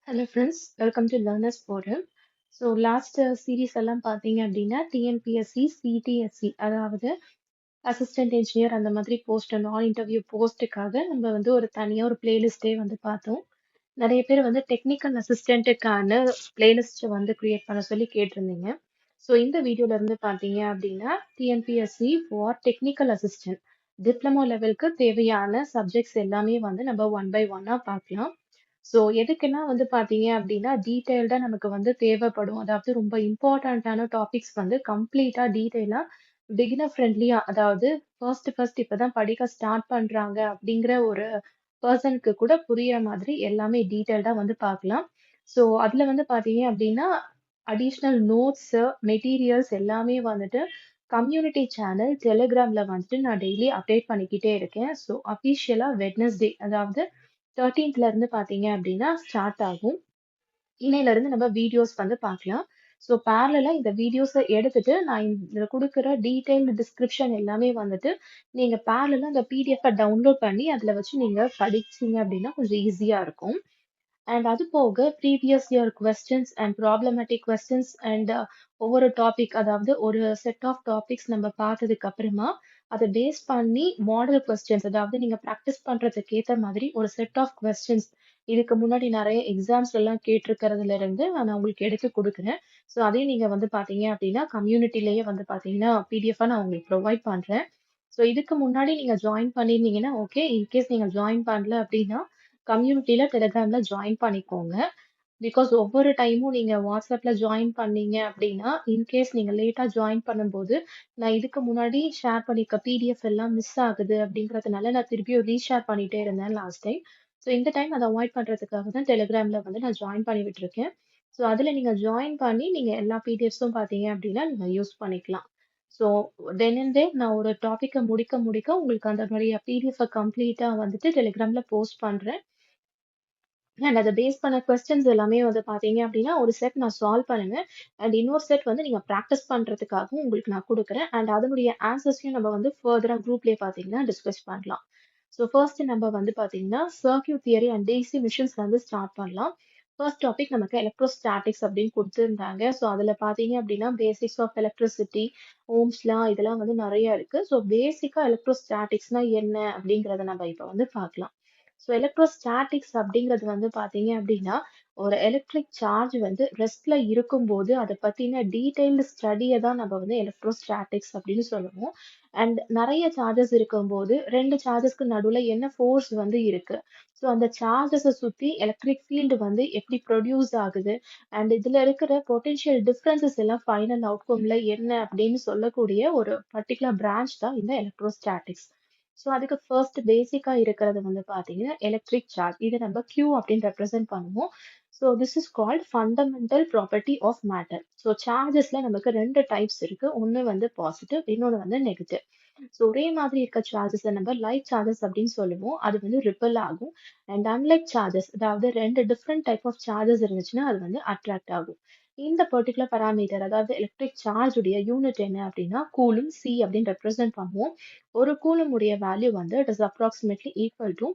Hello friends, welcome to learners forum. So last series எல்லாம் பார்த்தீங்க அப்படின்னா டிஎன்பிஎஸ்சி, சிடிஎஸ்சி அதாவது அசிஸ்டன்ட் இன்ஜினியர் அந்த மாதிரி போஸ்ட் நான் இன்டர்வியூ போஸ்ட்டுக்காக நம்ம வந்து ஒரு தனியாக ஒரு பிளேலிஸ்டே வந்து பார்த்தோம். நிறைய பேர் வந்து டெக்னிக்கல் அசிஸ்டண்ட்டுக்கான பிளேலிஸ்ட்டை வந்து கிரியேட் பண்ண சொல்லி கேட்டிருந்தீங்க. ஸோ இந்த வீடியோல இருந்து பார்த்தீங்க அப்படின்னா TNPSC for technical assistant diploma லெவலுக்கு தேவையான சப்ஜெக்ட்ஸ் எல்லாமே வந்து நம்ம ஒன் பை ஒன்னாக பார்க்கலாம். ஸோ எதுக்கெல்லாம் வந்து பார்த்தீங்க அப்படின்னா டீட்டெயில்டா நமக்கு வந்து தேவைப்படும். அதாவது ரொம்ப இம்பார்ட்டன்ட்டான டாபிக்ஸ் வந்து கம்ப்ளீட்டா டீட்டெயிலா பிகினர் ஃப்ரெண்ட்லியா அதாவது ஃபர்ஸ்ட் இப்பதான் படிக்க ஸ்டார்ட் பண்றாங்க அப்படிங்கிற ஒரு பர்சனுக்கு கூட புரியுற மாதிரி எல்லாமே டீட்டெயில்டா வந்து பார்க்கலாம். ஸோ அதுல வந்து பார்த்தீங்க அப்படின்னா அடிஷ்னல் நோட்ஸ், மெட்டீரியல்ஸ் எல்லாமே வந்துட்டு கம்யூனிட்டி சேனல் டெலிகிராம்ல வந்துட்டு நான் டெய்லி அப்டேட் பண்ணிக்கிட்டே இருக்கேன். ஸோ அஃபிஷியலா வெட்னஸ்டே அதாவது 13th இருந்து பார்த்தீங்க அப்படின்னா ஸ்டார்ட் ஆகும். இன்னையில இருந்து நம்ம வீடியோஸ் வந்து பார்க்கலாம். ஸோ பேரலா இந்த வீடியோஸை எடுத்துட்டு நான் இந்த கொடுக்குற டீடைல்டு டிஸ்கிரிப்ஷன் எல்லாமே வந்துட்டு நீங்க பேரலா அந்த பிடிஎஃப் டவுன்லோட் பண்ணி அதுல வச்சு நீங்க படிச்சீங்க அப்படின்னா கொஞ்சம் ஈஸியா இருக்கும். அண்ட் அது போக previous year questions and problematic questions and ஒவ்வொரு டாபிக் அதாவது ஒரு செட் ஆஃப் டாபிக்ஸ் நம்ம பார்த்ததுக்கு அப்புறமா அதை பேஸ் பண்ணி மாடல் கொஸ்டின்ஸ் அதாவது நீங்க ப்ராக்டிஸ் பண்றதுக்கு ஏத்த மாதிரி ஒரு செட் ஆஃப் கொஸ்டின்ஸ் இதுக்கு முன்னாடி நிறைய எக்ஸாம்ஸ் எல்லாம் கேட்டிருக்கிறதுல இருந்து நான் உங்களுக்கு எடுத்து கொடுக்குறேன். ஸோ அதையும் நீங்க வந்து பாத்தீங்க அப்படின்னா கம்யூனிட்டிலேயே வந்து பாத்தீங்கன்னா பிடிஎஃப் நான் உங்களுக்கு ப்ரொவைட் பண்றேன். ஸோ இதுக்கு முன்னாடி நீங்க ஜாயின் பண்ணியிருந்தீங்கன்னா ஓகே. இன்கேஸ் நீங்க ஜாயின் பண்ணல அப்படின்னா கம்யூனிட்டில டெலிகிராம்ல ஜாயின் பண்ணிக்கோங்க. பிகாஸ் ஒவ்வொரு டைமும் நீங்க வாட்ஸ்அப்ல ஜாயின் பண்ணீங்க அப்படின்னா, இன்கேஸ் நீங்க லேட்டா ஜாயின் பண்ணும்போது, நான் இதுக்கு முன்னாடி ஷேர் பண்ணியிருக்க பிடிஎஃப் எல்லாம் மிஸ் ஆகுது அப்படிங்கிறதுனால நான் திருப்பியும் ரீஷேர் பண்ணிட்டே இருந்தேன் லாஸ்ட் டைம். ஸோ இந்த டைம் அத அவாய்ட் பண்றதுக்காக தான் டெலிகிராம்ல வந்து நான் ஜாயின் பண்ணி விட்டுருக்கேன். ஸோ அதுல நீங்க ஜாயின் பண்ணி நீங்க எல்லா பிடிஎஃப்ஸும் பார்த்தீங்க அப்படின்னா நீங்க யூஸ் பண்ணிக்கலாம். ஸோ தென் அண்ட் தேர் நான் ஒரு டாபிக்க முடிக்க முடிக்க உங்களுக்கு அந்த மாரி பிடிஎஃப் கம்ப்ளீட்டா வந்துட்டு டெலிகிராம்ல போஸ்ட் பண்றேன். அண்ட் அத பேஸ் பண்ண கொஸ்டின்ஸ் எல்லாமே வந்து பார்த்தீங்க அப்படின்னா, ஒரு செட் நான் சால்வ் பண்ணுவேன். அண்ட் இன்னொரு செட் வந்து நீங்க பிராக்டிஸ் பண்றதுக்காகவும் உங்களுக்கு நான் குடுக்குறேன். அண்ட் அதனுடைய ஆன்சர்ஸையும் நம்ம வந்து ஃபர்தரா குரூப்லயே பார்த்தீங்கன்னா டிஸ்கஸ் பண்ணலாம். ஸோ ஃபர்ஸ்ட் நம்ம வந்து பார்த்தீங்கன்னா, சர்க்யூட் தியரி அண்ட் டிசி மிஷின்ஸ்ல இருந்து ஸ்டார்ட் பண்ணலாம். ஃபர்ஸ்ட் டாபிக் நமக்கு எலக்ட்ரோஸ்டாட்டிக்ஸ் அப்படின்னு குடுத்திருந்தாங்க. ஸோ அதுல பார்த்தீங்க அப்படின்னா, basics of electricity, Ohm's law இதெல்லாம் வந்து நெறைய இருக்கு. ஸோ பேசிக்கா எலக்ட்ரோஸ்டாட்டிக்ஸ்னா என்ன அப்படிங்கிறத நம்ம இப்ப வந்து பார்க்கலாம். ஸோ எலக்ட்ரோஸ்டாட்டிக்ஸ் அப்படிங்கிறது வந்து பார்த்தீங்க அப்படின்னா, ஒரு எலக்ட்ரிக் சார்ஜ் வந்து ரெஸ்ட்ல இருக்கும்போது அத பத்தின டீட்டெயில்டு ஸ்டடிய தான் நம்ம வந்து எலக்ட்ரோஸ்டாட்டிக்ஸ் அப்படின்னு சொல்லுவோம். அண்ட் நெறைய சார்ஜஸ் இருக்கும்போது 2 சார்ஜஸ்க்கு நடுவுல என்ன ஃபோர்ஸ் வந்து இருக்கு. ஸோ அந்த சார்ஜஸ சுத்தி எலக்ட்ரிக் ஃபீல்டு வந்து எப்படி ப்ரொடியூஸ் ஆகுது. அண்ட் இதுல இருக்கிற பொட்டன்ஷியல் டிஃபரன்சஸ் எல்லாம் ஃபைனல் அவுட்கம்ல என்ன அப்படின்னு சொல்லக்கூடிய ஒரு பர்ட்டிகுலர் பிரான்ச் தான் இந்த எலக்ட்ரோஸ்டாட்டிக்ஸ். ஸோ அதுக்கு ஃபர்ஸ்ட் பேசிக்கா இருக்கிறது வந்து பார்த்தீங்கன்னா, எலக்ட்ரிக் சார்ஜ். இத நம்ம Q அப்படின்னு ரெப்ரசென்ட் பண்ணுவோம். So this is called fundamental property of matter. So சார்ஜஸ்ல நமக்கு 2 டைப்ஸ் இருக்கு. ஒண்ணு வந்து பாசிட்டிவ், இன்னொன்னு வந்து நெகட்டிவ். ஸோ ஒரே மாதிரி இருக்க சார்ஜஸ நம்ம லைக் சார்ஜஸ் அப்படின்னு சொல்லுவோம். அது வந்து ரிப்பல் ஆகும். அண்ட் அன்லைக் சார்ஜஸ் அதாவது 2 டிஃபரெண்ட் டைப் ஆஃப் சார்ஜஸ் இருந்துச்சுன்னா, அது வந்து அட்ராக்ட் ஆகும். இந்த பர்ட்டிகுலர் பாராமீட்டர் அதாவது எலக்ட்ரிக் சார்ஜ் உடைய யூனிட் என்ன அப்படின்னா, கூலும் சி அப்படின்னு ரெப்ரசென்ட் பண்ணுவோம். ஒரு கூலும் உடைய வேல்யூ வந்து it is approximately equal to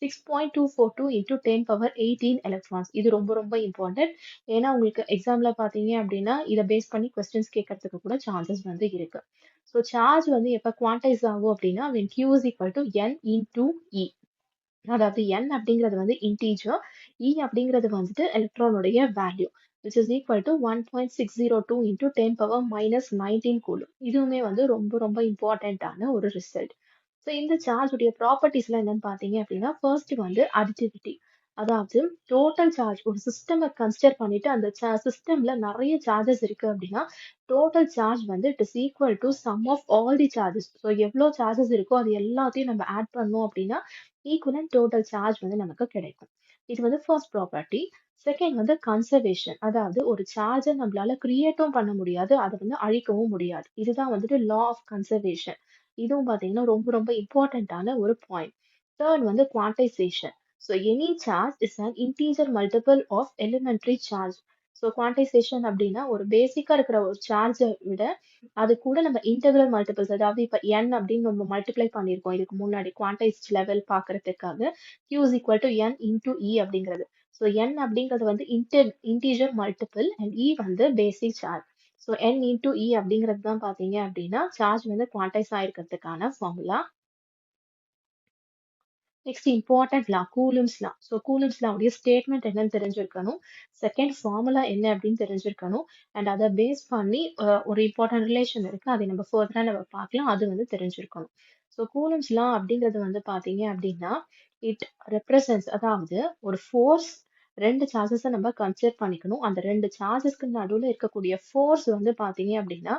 6.242 into 10 power 18 electrons. இது ரொம்ப ரொம்ப இம்பார்ட்டன்ட். ஏன்னா உங்களுக்கு எக்ஸாம்ல பார்த்தீங்க அப்படின்னா, இத பேஸ் பண்ணி கொஸ்டின்ஸ் கேட்கறதுக்கு கூட சான்சஸ் வந்து இருக்கு. ஸோ சார்ஜ் வந்து எப்ப குவான்டைஸ் ஆகும் அப்படின்னா, when Q is equal to N into E. அதாவது n அப்படிங்கிறது வந்து இன்டீஜர், e அப்படிங்கிறது வந்துட்டு எலக்ட்ரானுடைய value which is equal to 1.602 into 10 power minus 19 coulomb. இதுவுமே வந்து ரொம்ப ரொம்ப இம்பார்ட்டன்டான ஒரு ரிசல்ட். ஸோ இந்த சார்ஜ் உடைய ப்ராப்பர்ட்டிஸ்லாம் என்னன்னு பார்த்தீங்க அப்படின்னா, ஃபர்ஸ்ட் வந்து அடிட்டிவிட்டி. அதாவது டோட்டல் சார்ஜ் ஒரு சிஸ்டமை கன்சிடர் பண்ணிட்டு அந்த சிஸ்டம்ல நிறைய சார்ஜஸ் இருக்கு அப்படின்னா, டோட்டல் சார்ஜ் வந்து it is equal to sum of all the charges. So எவ்வளோ சார்ஜஸ் இருக்கோ அது எல்லாத்தையும் நம்ம ஆட் பண்ணோம் அப்படின்னா ஈக்குவலன்ட் டோட்டல் சார்ஜ் வந்து நமக்கு கிடைக்கும். இது வந்து ஃபர்ஸ்ட் ப்ராப்பர்ட்டி. செகண்ட் வந்து கன்சர்வேஷன். அதாவது ஒரு சார்ஜை நம்மளால கிரியேட்டும் பண்ண முடியாது, அதை வந்து அழிக்கவும் முடியாது. இதுதான் வந்துட்டு லா ஆஃப் கன்சர்வேஷன். இதுவும் பார்த்தீங்கன்னா ரொம்ப ரொம்ப இம்பார்ட்டன்டான ஒரு பாயிண்ட். தேர்ட் வந்து quantization. So any charge is an integer multiple of elementary charge. So quantization அப்படின்னா ஒரு பேசிக்கா இருக்கிற ஒரு சார்ஜை விட அது கூட நம்ம இன்டெக்ரல் மல்டிபிள்ஸ் அதாவது இப்ப n அப்படின்னு நம்ம மல்டிப்ளை பண்ணியிருக்கோம் இதுக்கு முன்னாடி குவான்டைஸ்ட் லெவல் பார்க்கறதுக்காக Q is equal to n into E அப்படிங்கிறது. ஸோ n அப்படிங்கிறது வந்து இன்டீஜர் மல்டிபிள் அண்ட் e வந்து basic charge. So n into e அப்படிங்கிறது தான் பார்த்தீங்க அப்படின்னா சார்ஜ் வந்து குவான்டைஸ் ஆயிருக்கிறதுக்கான formula. Next important law Coulomb's law. So Coulomb's லாவுடைய ஸ்டேட்மெண்ட் என்னன்னு தெரிஞ்சிருக்கணும். செகண்ட் ஃபார்முலா என்ன அப்படின்னு தெரிஞ்சிருக்கணும். அண்ட் அதை பேஸ் பண்ணி ஒரு இம்பார்ட்டன்ட் ரிலேஷன் இருக்கு. அதை நம்ம ஃபர்தரா நம்ம பார்க்கலாம். அது வந்து தெரிஞ்சிருக்கணும். ஸோ கூலும்ஸ் லா அப்படிங்கிறது வந்து பார்த்தீங்க அப்படின்னா இட் ரெப்ரசன்ஸ், அதாவது ஒரு ஃபோர்ஸ் ரெண்டு சார்ஜஸை நம்ம கன்சிடர் பண்ணிக்கணும். அந்த ரெண்டு சார்ஜஸ்க்கு நடுவில் இருக்கக்கூடிய ஃபோர்ஸ் வந்து பார்த்தீங்க அப்படின்னா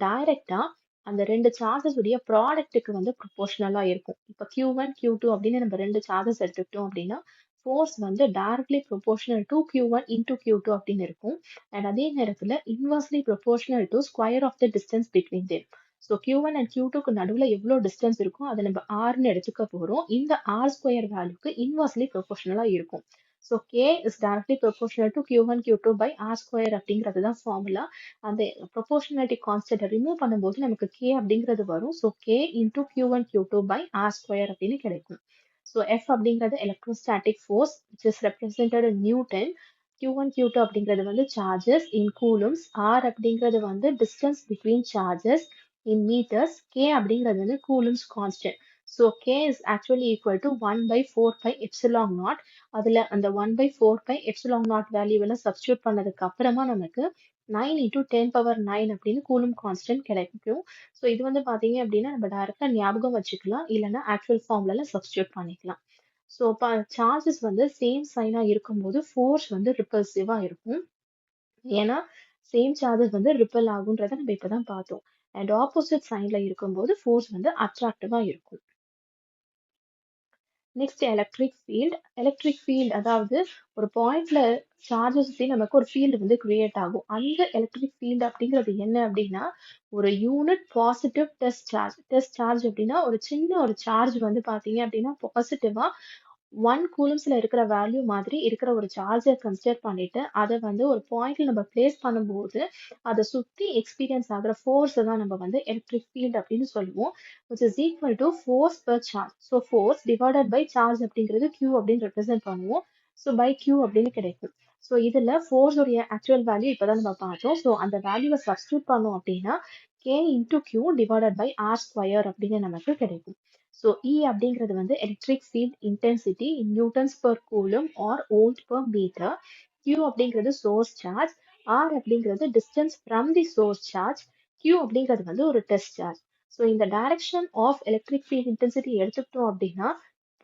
டைரக்டா அந்த ரெண்டு சார்ஜஸ் உடைய ப்ராடக்ட்டுக்கு வந்து ப்ரொபோஷனலா இருக்கும். இப்போ Q1 Q2 அப்படின்னு நம்ம ரெண்டு சார்ஜஸ் எடுத்துக்கிட்டோம் அப்படின்னா ஃபோர்ஸ் வந்து directly proportional to Q1 into Q2 அப்படின்னு இருக்கும். அண்ட் அதே நேரத்துல inversely proportional to square of the distance between them. So Q1 and Q2க்கு நடுவில் எவ்வளோ டிஸ்டன்ஸ் இருக்கும் அதை நம்ம ஆர்னு எடுத்துக்க போறோம். இந்த ஆர் ஸ்கொயர் வேல்யூக்கு இன்வெர்ஸ்லி ப்ரொபோஷனலா இருக்கும். So K is directly proportional to Q1 Q2 by R square அப்படிங்கிறது தான் ஃபார்முலா. அந்த ப்ரொபோர்ஷனாலிட்டி கான்ஸ்டன்ட்டை ரிமூவ் பண்ணும்போது நமக்கு K அப்படிங்கிறது வரும். So K into Q1 Q2 by R square அப்படின்னு கிடைக்கும். ஸோ F அப்படிங்கிறது electrostatic force which is represented in Newton. Q1 Q2 அப்படிங்கிறது வந்து சார்ஜஸ் இன் கூலும்ஸ். R அப்படிங்கிறது வந்து distance between charges in metres. K அப்படிங்கிறது வந்து coulombs constant. So K is actually equal to 1 by 4 pi epsilon naught. அதுல அந்த 1 by 4 pi epsilon naught value எல்லாம் substitute பண்ணதுக்கு அப்புறமா நமக்கு 9 into 10 power 9 அப்படின்னு கூலும் கான்ஸ்டன்ட் கிடைக்கும். ஸோ இது வந்து பாத்தீங்க அப்படின்னா நம்ம டைரக்டா ஞாபகம் வச்சுக்கலாம், இல்லைன்னா ஆக்சுவல் ஃபார்ம்ல சப்ஸ்டியூட் பண்ணிக்கலாம். ஸோ சார்ஜஸ் வந்து சேம் சைனா இருக்கும்போது ஃபோர்ஸ் வந்து ரிப்பல்சிவா இருக்கும். ஏன்னா சேம் சார்ஜஸ் வந்து ரிப்பல் ஆகுன்றத நம்ம இப்பதான் பார்த்தோம். அண்ட் ஆப்போசிட் சைன்ல இருக்கும்போது ஃபோர்ஸ் வந்து அட்ராக்டிவா இருக்கும். Next electric field. Electric field அதாவது ஒரு பாயிண்ட்ல சார்ஜஸ் சுத்தி நமக்கு ஒரு ஃபீல்டு வந்து கிரியேட் ஆகும். அந்த எலக்ட்ரிக் ஃபீல்டு அப்படிங்கிறது என்ன அப்படின்னா ஒரு unit positive test charge. Test charge அப்படின்னா ஒரு சின்ன ஒரு சார்ஜ் வந்து பாத்தீங்க அப்படின்னா பாசிட்டிவா 1 கூலம்ஸ்ல இருக்கிற வேல்யூ மாதிரி இருக்கிற ஒரு சார்ஜை கன்சிடர் பண்ணிட்டு அதை வந்து ஒரு பாயிண்ட்ல நம்ம பிளேஸ் பண்ணும்போது அதை சுத்தி எக்ஸ்பீரியன்ஸ் ஆகுற ஃபோர்ஸை தான் நம்ம வந்து எலக்ட்ரிக் ஃபீல்ட் அப்படின்னு சொல்லுவோம். which is equal to force per charge. So force divided by charge அப்படிங்கிறது Q அப்படின்னு ரெப்ரசென்ட் பண்ணுவோம். ஸோ பை Q அப்படின்னு கிடைக்கும். ஸோ இதுல ஃபோர்ஸ் உடைய ஆக்சுவல் வேல்யூ இப்பதான் நம்ம பார்த்தோம். ஸோ அந்த வேல்யூவை சப்ஸ்டியூட் பண்ணோம் அப்படின்னா K into Q divided by R square அப்படின்னு நமக்கு கிடைக்கும். ஸோ E அப்படிங்கிறது வந்து electric field intensity in newtons per coulomb or volt per metre. Q அப்படிங்கிறது சோர்ஸ் சார்ஜ். R அப்படிங்கிறது distance from the source charge. Q அப்படிங்கிறது வந்து ஒரு டெஸ்ட் சார்ஜ். ஸோ இந்த direction of electric field intensity எடுத்துக்கிட்டோம் அப்படின்னா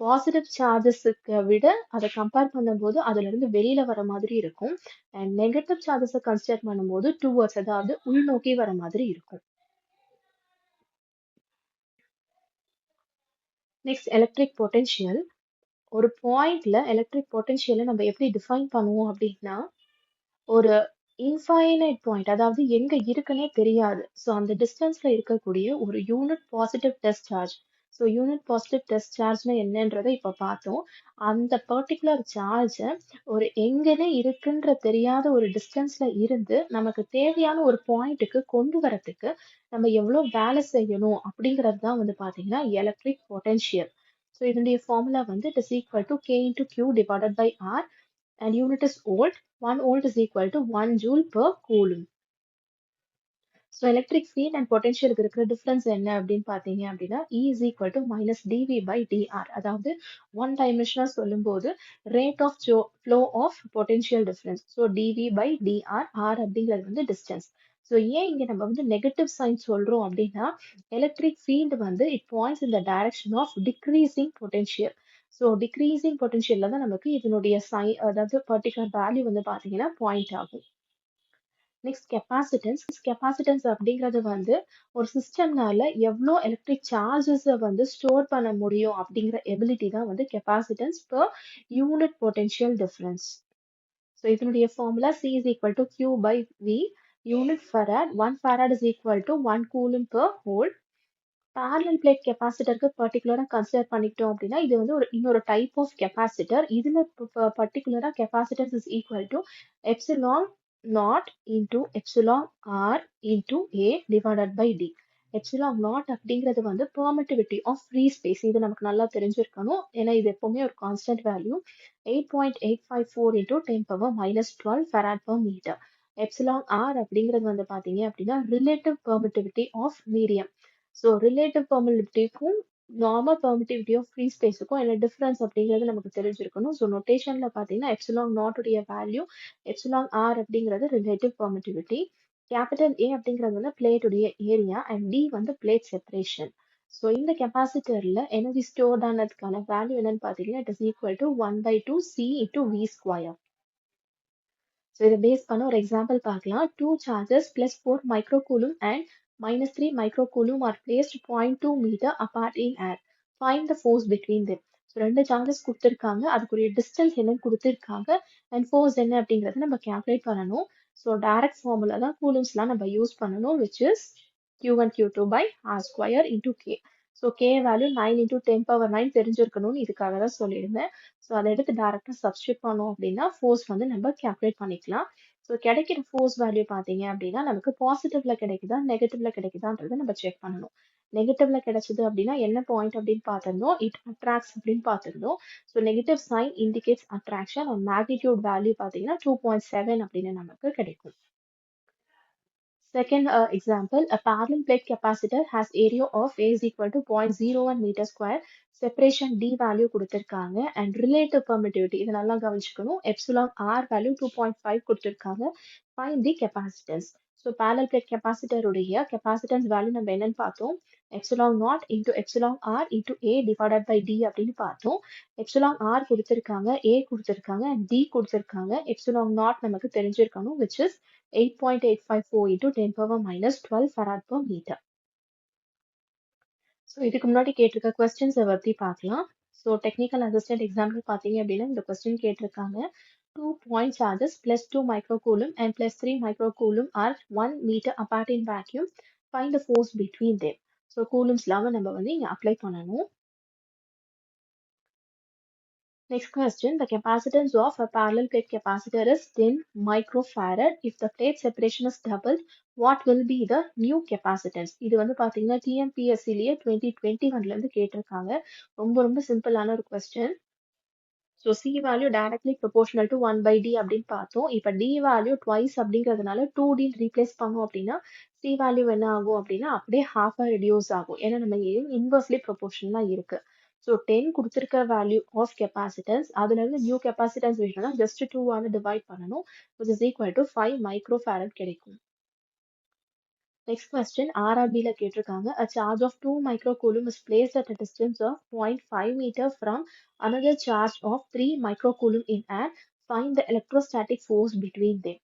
பாசிட்டிவ் சார்ஜஸுக்கு விட அதை கம்பேர் பண்ணும்போது அதுல இருந்து வெளியில வர மாதிரி இருக்கும். அண்ட் நெகட்டிவ் சார்ஜஸை கன்சிடர் பண்ணும்போது டுவர்ட்ஸ், அதாவது உள்நோக்கி வர மாதிரி இருக்கும். Next electric potential. ஒரு பாயிண்ட்ல எலக்ட்ரிக் பொட்டென்ஷியலை நம்ம எப்படி டிஃபைன் பண்ணுவோம் அப்படின்னா ஒரு இன்ஃபைனைட் பாயிண்ட், அதாவது எங்க இருக்குன்னே தெரியாது. ஸோ அந்த டிஸ்டன்ஸ்ல இருக்கக்கூடிய ஒரு unit positive test charge. So unit positive test சார்ஜ்னா என்னன்றதை இப்போ பார்த்தோம். அந்த பர்டிகுலர் சார்ஜை ஒரு எங்கனே இருக்குன்ற தெரியாத ஒரு டிஸ்டன்ஸ்ல இருந்து நமக்கு தேவையான ஒரு பாயிண்ட்டுக்கு கொண்டு வரதுக்கு நம்ம எவ்வளோ வேலை செய்யணும் அப்படிங்கிறது தான் வந்து பார்த்தீங்கன்னா எலக்ட்ரிக் பொட்டென்ஷியல். ஸோ இதனுடைய ஃபார்முலா வந்து it is equal to K into Q divided by R and unit is volt. 1 volt is equal to 1 joule per coulomb. So electric field and பொட்டென்ஷியலுக்கு இருக்கிற டிஃபரன்ஸ் என்ன அப்படின்னு பார்த்தீங்க அப்படின்னா E is equal to minus dV by dr. அதாவது one டைமென்ஷனாக சொல்லும்போது rate of flow of potential difference. So dV by dr. R அப்படிங்கிறது வந்து டிஸ்டன்ஸ். ஸோ ஏன் இங்க நம்ம வந்து நெகட்டிவ் சைன் சொல்றோம் அப்படின்னா எலக்ட்ரிக் ஃபீல்டு வந்து it points in the direction of decreasing potential. So decreasing பொட்டென்ஷியல்ல தான் நமக்கு இதனுடைய அதாவது பர்டிகுலர் வேல்யூ வந்து பார்த்தீங்கன்னா பாயிண்ட் ஆகும். Next capacitance. கெப்பாசிட்டன்ஸ் அப்படிங்கிறது வந்து ஒரு சிஸ்டம்னால எவ்வளோ எலக்ட்ரிக் சார்ஜஸை வந்து ஸ்டோர் பண்ண முடியும் அப்படிங்கிற எபிலிட்டி தான் வந்து capacitance per unit potential difference. So இதனுடைய formula C is equal to Q by V. Unit farad. 1 farad is equal to 1 coulomb per volt. parallel plate கெப்பாசிட்டருக்கு பர்டிகுலரா கன்சிடர் பண்ணிக்கிட்டோம் அப்படின்னா இது வந்து இன்னொரு டைப் ஆஃப் கெப்பாசிட்டர். இதுல பர்டிகுலரா capacitance is equal to epsilon not into epsilon R into A divided by D. Epsilon not அப்படிங்கிறது வந்து பெர்மிட்டிவிட்டி ஆஃப் ஃப்ரீ ஸ்பேஸ். இது நமக்கு நல்லா தெரிஞ்சிருக்கணும். ஏன்னா இது எப்பவுமே ஒரு constant value. 8.854 into 10⁻⁻12 farad per meter. Epsilon r அப்படிங்கிறது வந்து பாத்தீங்க அப்படின்னா relative permittivity of medium. So relative பெர்மிட்டிவிட்டிக்கும் நார்மல் பெர்மிட்டிவிட்டி ஆஃப் ஃப்ரீ ஸ்பேஸுக்கும் என்ன டிஃபரன்ஸ் அப்படிங்கிறது நமக்கு தெரிஞ்சிருக்கணும். ஸோ நொட்டேஷன்ல பாத்தீங்கன்னா எப்சிலான் நாட் உடைய வேல்யூ, எப்சிலான் ஆர் அப்படிங்கிறது ரிலேட்டிவ் பெர்மிட்டிவிட்டி. கேபிட்டல் ஏ அப்படிங்கிறது வந்து பிளேட்டுடைய ஏரியா அண்ட் டி வந்து பிளேட் செப்பரேஷன். ஸோ இந்த கெப்பாசிட்டர்ல எனர்ஜி ஸ்டோர்ட் ஆனதுக்கான வேல்யூ என்னன்னு பார்த்தீங்கன்னா it is equal to 1/2 C into V square. So இதை பேஸ் பண்ண ஒரு எக்ஸாம்பிள் பார்க்கலாம். Two charges plus 4 microcoulomb and -3 microcoulomb are placed 0.2 metre apart in air. Find the force between them. So ரெண்டு charges கொடுத்துருக்காங்க, அதுக்குரிய distance என்னன்னு கொடுத்துருக்காங்க and force என்ன அப்படிங்கறத நம்ம கேல்குலேட் பண்ணணும். ஸோ டைரக்ட் ஃபார்முலா தான் கூலும்ஸ்லாம் நம்ம யூஸ் பண்ணணும், which is Q1 Q2 by R square into K. So K value 9 into 10⁻9 தெரிஞ்சிருக்கணும்னு இதுக்காக தான் சொல்லியிருந்தேன். ஸோ அதை எடுத்து டைரக்டா சப்ஸ்டியூட் பண்ணோம் அப்படின்னா ஃபோர்ஸ் வந்து நம்ம கேல்குலேட் பண்ணிக்கலாம். ஸோ கிடைக்கிற ஃபோர்ஸ் வேல்யூ பார்த்தீங்க அப்படின்னா நமக்கு பாசிட்டிவ்ல கிடைக்குதா நெகட்டிவ்ல கிடைக்குதான்றதை நம்ம செக் பண்ணணும். நெகட்டிவ்ல கிடைச்சது அப்படின்னா என்ன பாயிண்ட் அப்படின்னு பார்த்திருந்தோம், இட் அட்ராக்ட்ஸ் அப்படின்னு பார்த்திருந்தோம். So negative sign indicates attraction and magnitude value பார்த்தீங்கன்னா 2.7 அப்படின்னு நமக்கு கிடைக்கும். Second example, a parallel plate capacitor has area of A is equal to 0.01 meter square. Separation D value கொடுத்திருக்காங்க and relative permittivity இது நல்லா கவனிச்சுக்கணும். Epsilon R value 2.5 கொடுத்திருக்காங்க. Find the capacitance. So parallel plate capacitor உடைய capacitance value நம்ம என்னன்னு பார்த்தோம். Epsilon naught into Epsilon R into A divided by D அப்படின்னு பார்த்தோம். Epsilon R கொடுத்திருக்காங்க, A கொடுத்திருக்காங்க and D கொடுத்திருக்காங்க. Epsilon naught நமக்கு தெரிஞ்சிருக்கணும், which is 8.854 into 10⁻⁻12 farad per meter. So இதுக்கு முன்னாடி கேட்டிருக்க கொஸ்டின்ஸை பற்றி பார்க்கலாம். ஸோ டெக்னிக்கல் அசிஸ்டன்ட் எக்ஸாம்பிள் பார்த்தீங்க அப்படின்னா இந்த கொஸ்டின் கேட்டிருக்காங்க. 2 point charges plus 2 microcoulomb and plus 3 microcoulomb are 1 meter apart in vacuum. Find the force between them. So Coulomb's லாவை நம்ம வந்து இங்கே அப்ளை பண்ணணும். Next question, the capacitance of a parallel plate capacitor is 10 microfarad. If the plate separation is doubled, what will be the new capacitance? இது வந்து பாத்தீங்கன்னா TNPSC-லயே 2021ல இருந்து கேட்டிருக்காங்க. ரொம்ப சிம்பிளான ஒரு question. So C value directly proportional to 1/D அப்படின்னு பார்த்தோம். இப்ப D value twice அப்படிங்கிறதுனால 2D replace பண்ணோம் அப்படின்னா C value என்ன ஆகும் அப்படின்னா அப்படியே half reduce ஆகும். ஏன்னா நம்ம inversely proportional இருக்கு. So 10 கொடுத்திருக்க வேல்யூ ஆஃப் கெப்பாசிட்டன்ஸ் அதுல இருந்து நியூ கெப்பாசிட்டன்ஸ் வேணும்னா ஜஸ்ட் 2 ஆல டிவைட் பண்ணணும், which is equal to 5 microfarad கிடைக்கும். நெக்ஸ்ட் கொஸ்டின் RRB-ல கேட்டிருக்காங்க. A charge of 2 microcoulomb is placed at a distance of 0.5 meter from another charge of 3 microcoulomb in air. Find the electrostatic force between them.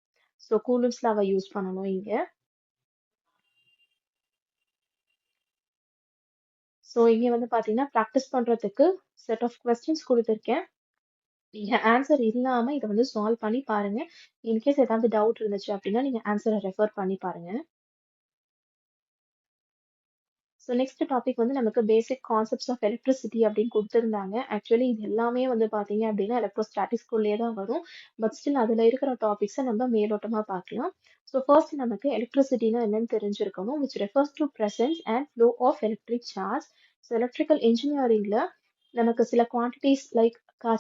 So coulombs law use பண்ணணும் இங்க. So இங்க வந்து பாத்தீங்கன்னா practice பண்றதுக்கு set of questions கொடுத்துருக்கேன். நீங்க answer இல்லாம இதை வந்து சால்வ் பண்ணி பாருங்க. இன்கேஸ் ஏதாவது டவுட் இருந்துச்சு அப்படின்னா நீங்க ஆன்சரை ரெஃபர் பண்ணி பாருங்க. ஸோ நெக்ஸ்ட் டாபிக் வந்து நமக்கு பேசிக் கான்செப்ட்ஸ் ஆஃப் எலக்ட்ரிசிட்டி அப்படின்னு கொடுத்துருந்தாங்க. ஆக்சுவலி இது எல்லாமே வந்து பார்த்தீங்க அப்படின்னா எலக்ட்ரோஸ்டாட்டிக்ஸ்குள்ளேயே தான் வரும். பட் ஸ்டில் அதில் இருக்கிற டாபிக்ஸை நம்ம மேலோட்டமாக பார்க்கலாம். ஸோ ஃபர்ஸ்ட் நமக்கு எலக்ட்ரிசிட்டினா என்னன்னு தெரிஞ்சிருக்கணும், which refers to presence and flow of electric charge. So electrical இன்ஜினியரிங்ல நமக்கு சில quantities like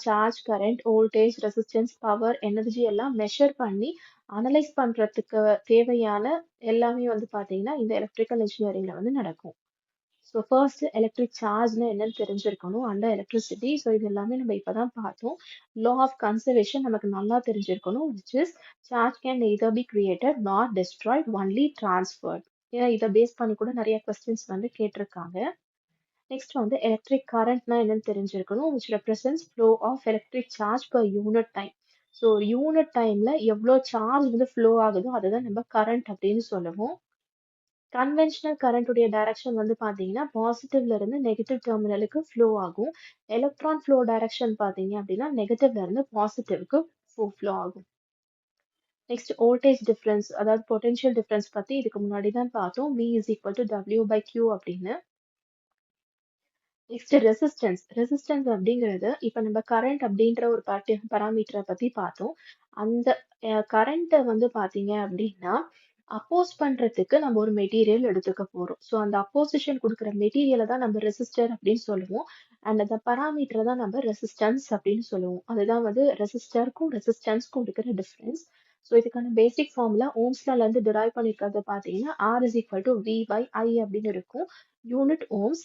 charge, current, voltage, resistance, power, energy எல்லாம் மெஷர் பண்ணி அனலைஸ் பண்றதுக்கு தேவையான எல்லாமே வந்து பார்த்தீங்கன்னா இந்த எலக்ட்ரிக்கல் இன்ஜினியரிங்ல வந்து நடக்கும். ஸோ ஃபர்ஸ்ட் எலக்ட்ரிக் சார்ஜ்னா என்னன்னு தெரிஞ்சிருக்கணும், அண்டர் எலக்ட்ரிசிட்டி. ஸோ இது எல்லாமே நம்ம இப்பதான் பார்த்தோம். லா ஆஃப் கன்சர்வேஷன் நமக்கு நல்லா தெரிஞ்சிருக்கணும், which is charge can neither be created nor destroyed, only transferred. ஏன்னா இதை பேஸ் பண்ணி கூட நிறைய கொஸ்டின்ஸ் வந்து கேட்டிருக்காங்க. நெக்ஸ்ட் வந்து எலக்ட்ரிக் கரண்ட்னா என்னன்னு தெரிஞ்சிருக்கணும், which represents flow of electric charge per unit time. So ஒரு யூனிட் டைம்ல எவ்வளோ சார்ஜ் வந்து ஃப்ளோ ஆகுதோ அதுதான் நம்ம கரண்ட் அப்படின்னு சொல்லுவோம். கன்வென்ஷனல் கரண்ட்டுடைய டைரக்ஷன் வந்து பார்த்தீங்கன்னா பாசிட்டிவ்ல இருந்து நெகட்டிவ் டெர்மினலுக்கு ஃப்ளோ ஆகும். எலக்ட்ரான் ஃப்ளோ டைரக்ஷன் பார்த்தீங்க அப்படின்னா நெகட்டிவ்ல இருந்து பாசிட்டிவ்க்கு ஃப்ளோ ஆகும். நெக்ஸ்ட் வோல்டேஜ் டிஃபரன்ஸ், அதாவது பொட்டன்ஷியல் டிஃபரன்ஸ் பத்தி இதுக்கு முன்னாடி தான் பார்த்தோம். V is equal to W by Q அப்படின்னு. நெக்ஸ்ட் ரெசிஸ்டன்ஸ் அப்படிங்கிறது இப்ப நம்ம கரண்ட் அப்படின்ற ஒரு பராமீட்டரை பத்தி பார்த்தோம். அந்த கரண்ட்டை வந்து பாத்தீங்க அப்படின்னா அப்போஸ் பண்றதுக்கு நம்ம ஒரு மெட்டீரியல் எடுத்துக்க போறோம். ஸோ அந்த அப்போசிஷன் குடுக்குற மெட்டீரியல தான் நம்ம ரெசிஸ்டர் அப்படின்னு சொல்லுவோம். அண்ட் அந்த பராமீட்டர தான் நம்ம ரெசிஸ்டன்ஸ் அப்படின்னு சொல்லுவோம். அதுதான் வந்து ரெசிஸ்டருக்கும் ரெசிஸ்டன்ஸ்க்கும் இருக்கிற டிஃபரன்ஸ். ஸோ இதுக்கான பேசிக் ஃபார்முலா ஓம்ஸ் லால இருந்து டிரைவ் பண்ணியிருக்கிறத பார்த்தீங்கன்னா, R is equal to V by I அப்படின்னு இருக்கும். Unit ohms.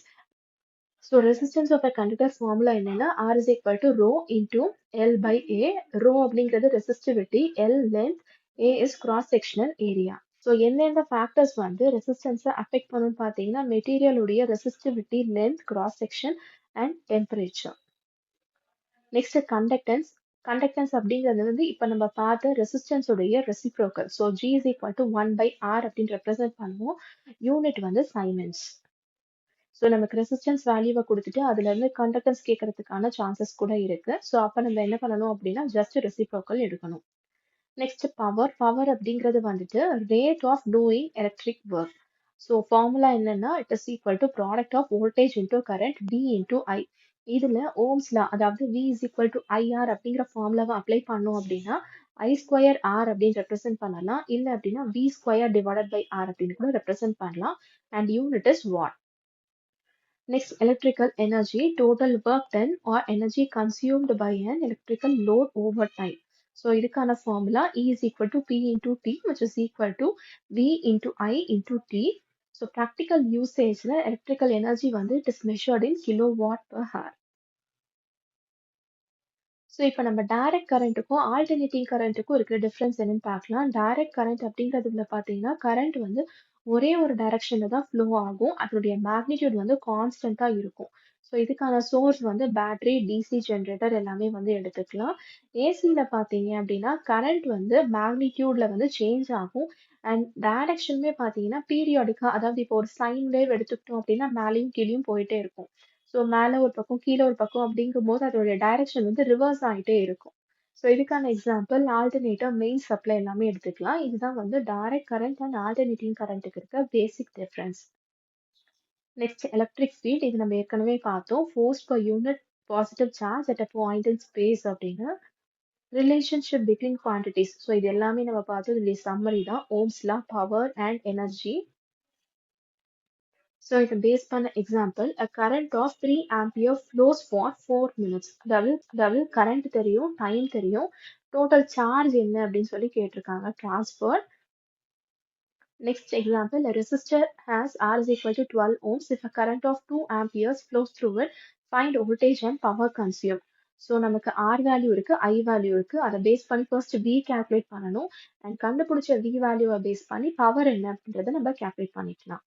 So resistance of a conductor formula என்னன்னா, R is equal to rho into L by A. Rho அப்படிங்கிறது ரெசிஸ்டிவிட்டி, L length, A is cross sectional area. So எந்தெந்த factors வந்து ரெசிஸ்டன்ஸை affect பண்ணுன்னு பார்த்தீங்கன்னா, மெட்டீரியலுடைய resistivity, length, cross section and temperature. Next conductance. Conductance அப்படிங்கிறது வந்து இப்போ நம்ம பார்த்த ரெசிஸ்டன்ஸ் உடைய reciprocal. So G is equal to 1 by R அப்படின்னு ரெப்ரசென்ட் பண்ணுவோம். யூனிட் வந்து சைமன்ஸ். ஸோ நமக்கு ரெசிஸ்டன்ஸ் வேல்யூவை கொடுத்துட்டு அதுல இருந்து கண்டக்டன்ஸ் கேட்கறதுக்கான சான்சஸ் கூட இருக்கு. ஸோ அப்போ நம்ம என்ன பண்ணணும் அப்படின்னா ஜஸ்ட் ரெசிப்ரோக்கல் எடுக்கணும். Next power. பவர் அப்படிங்கிறது வந்துட்டு rate of doing electric work. So formula என்னன்னா it is equal to product of voltage into current V into I. இதுல ஓம்ஸ்ல அதாவது V is equal to IR அப்படிங்கிற ஃபார்முலாவை அப்ளை பண்ணோம் அப்படின்னா I ஸ்கொயர் R அப்படின்னு ரெப்ரசென்ட் பண்ணலாம். இல்லை அப்படின்னா V square divided by R அப்படின்னு கூட ரெப்ரசென்ட் பண்ணலாம். And unit is watt. Next, electrical energy, total work done or energy consumed by an electrical load over time. So, இதுக்கான formula E is equal to P into T, which is equal to V into I into T. So, practical usage, electrical energy வந்து it is measured in kilowatt per hour. So இப்போ நம்ம direct கரண்ட்டுக்கும் alternating கரண்ட்டுக்கும் இருக்கிற difference என்னன்னு பார்க்கலாம். Direct current அப்படிங்கிறதுல பார்த்தீங்கன்னா current வந்து ஒரே ஒரு டைரக்ஷன்ல தான் ஃப்ளோ ஆகும். அதனுடைய மேக்னிடியூட் வந்து கான்ஸ்டன்டா இருக்கும். ஸோ இதுக்கான சோர்ஸ் வந்து பேட்டரி, டிசி ஜென்ரேட்டர் எல்லாமே வந்து எடுத்துக்கலாம். ஏசியில் பார்த்தீங்க அப்படின்னா கரண்ட் வந்து மேக்னிடியூட்ல வந்து சேஞ்ச் ஆகும். அண்ட் டைரக்ஷனுமே பார்த்தீங்கன்னா பீரியாடிக்கா, அதாவது இப்போ ஒரு சைன் வேவ் எடுத்துக்கிட்டோம் அப்படின்னா மேலேயும் கீழேயும் போயிட்டே இருக்கும். ஸோ மேலே ஒரு பக்கம் கீழே ஒரு பக்கம் அப்படிங்கும்போது அதோட டைரக்ஷன் வந்து ரிவர்ஸ் ஆகிட்டே இருக்கும். ஸோ இதுக்கான எக்ஸாம்பிள் ஆல்டர்னேட்டர், மெயின் சப்ளை எல்லாமே எடுத்துக்கலாம். இதுதான் வந்து டைரக்ட் கரண்ட் அண்ட் ஆல்டர்னேட்டிங் கரண்ட்டுக்கு இருக்க basic difference. Next electric field. இது நம்ம ஏற்கனவே பார்த்தோம். Force per unit positive charge at a point in space அப்படின்னு. Relationship between quantities. ஸோ இது எல்லாமே நம்ம பார்த்தோம். இதுல சம்மரி தான் Ohm's law, power and energy. So, it's based on an example, a current of 3 ampere flows for 4 minutes. அதாவது current தெரியும், time தெரியும், total charge என்ன அப்படின்னு சொல்லி கேட்டிருக்காங்க, transfer. Next example, a resistor has R is equal to 12 ohms. If a current of 2 amperes flows through it, find voltage and power consumed. So நமக்கு R value இருக்கு, I value இருக்கு. அதை base பண்ணி first V calculate பண்ணணும். And கண்டுபிடிச்ச V வேல்யூவை base பண்ணி power என்ன அப்படின்றத நம்ம calculate பண்ணிக்கலாம்.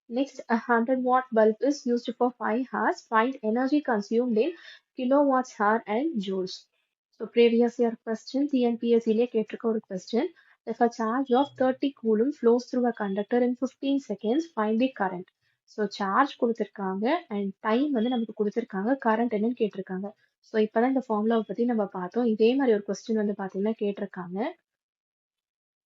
Next, a 100-watt bulb is used for 5 hours. Find energy consumed in kilowatts hour and joules. So, previous year question, TNPSC லே கேட்டிருக்க ஒரு question. If a charge of 30 coulomb flows through a conductor in 15 seconds, find the current. So, charge கொடுத்திருக்காங்க and time வந்து நமக்கு கொடுத்திருக்காங்க, current என்னன்னு கேட்டிருக்காங்க. So, இப்பதான் இந்த ஃபார்முலாவை பத்தி நம்ம பார்த்தோம். இதே மாதிரி ஒரு question வந்து பார்த்தீங்கன்னா கேட்டிருக்காங்க.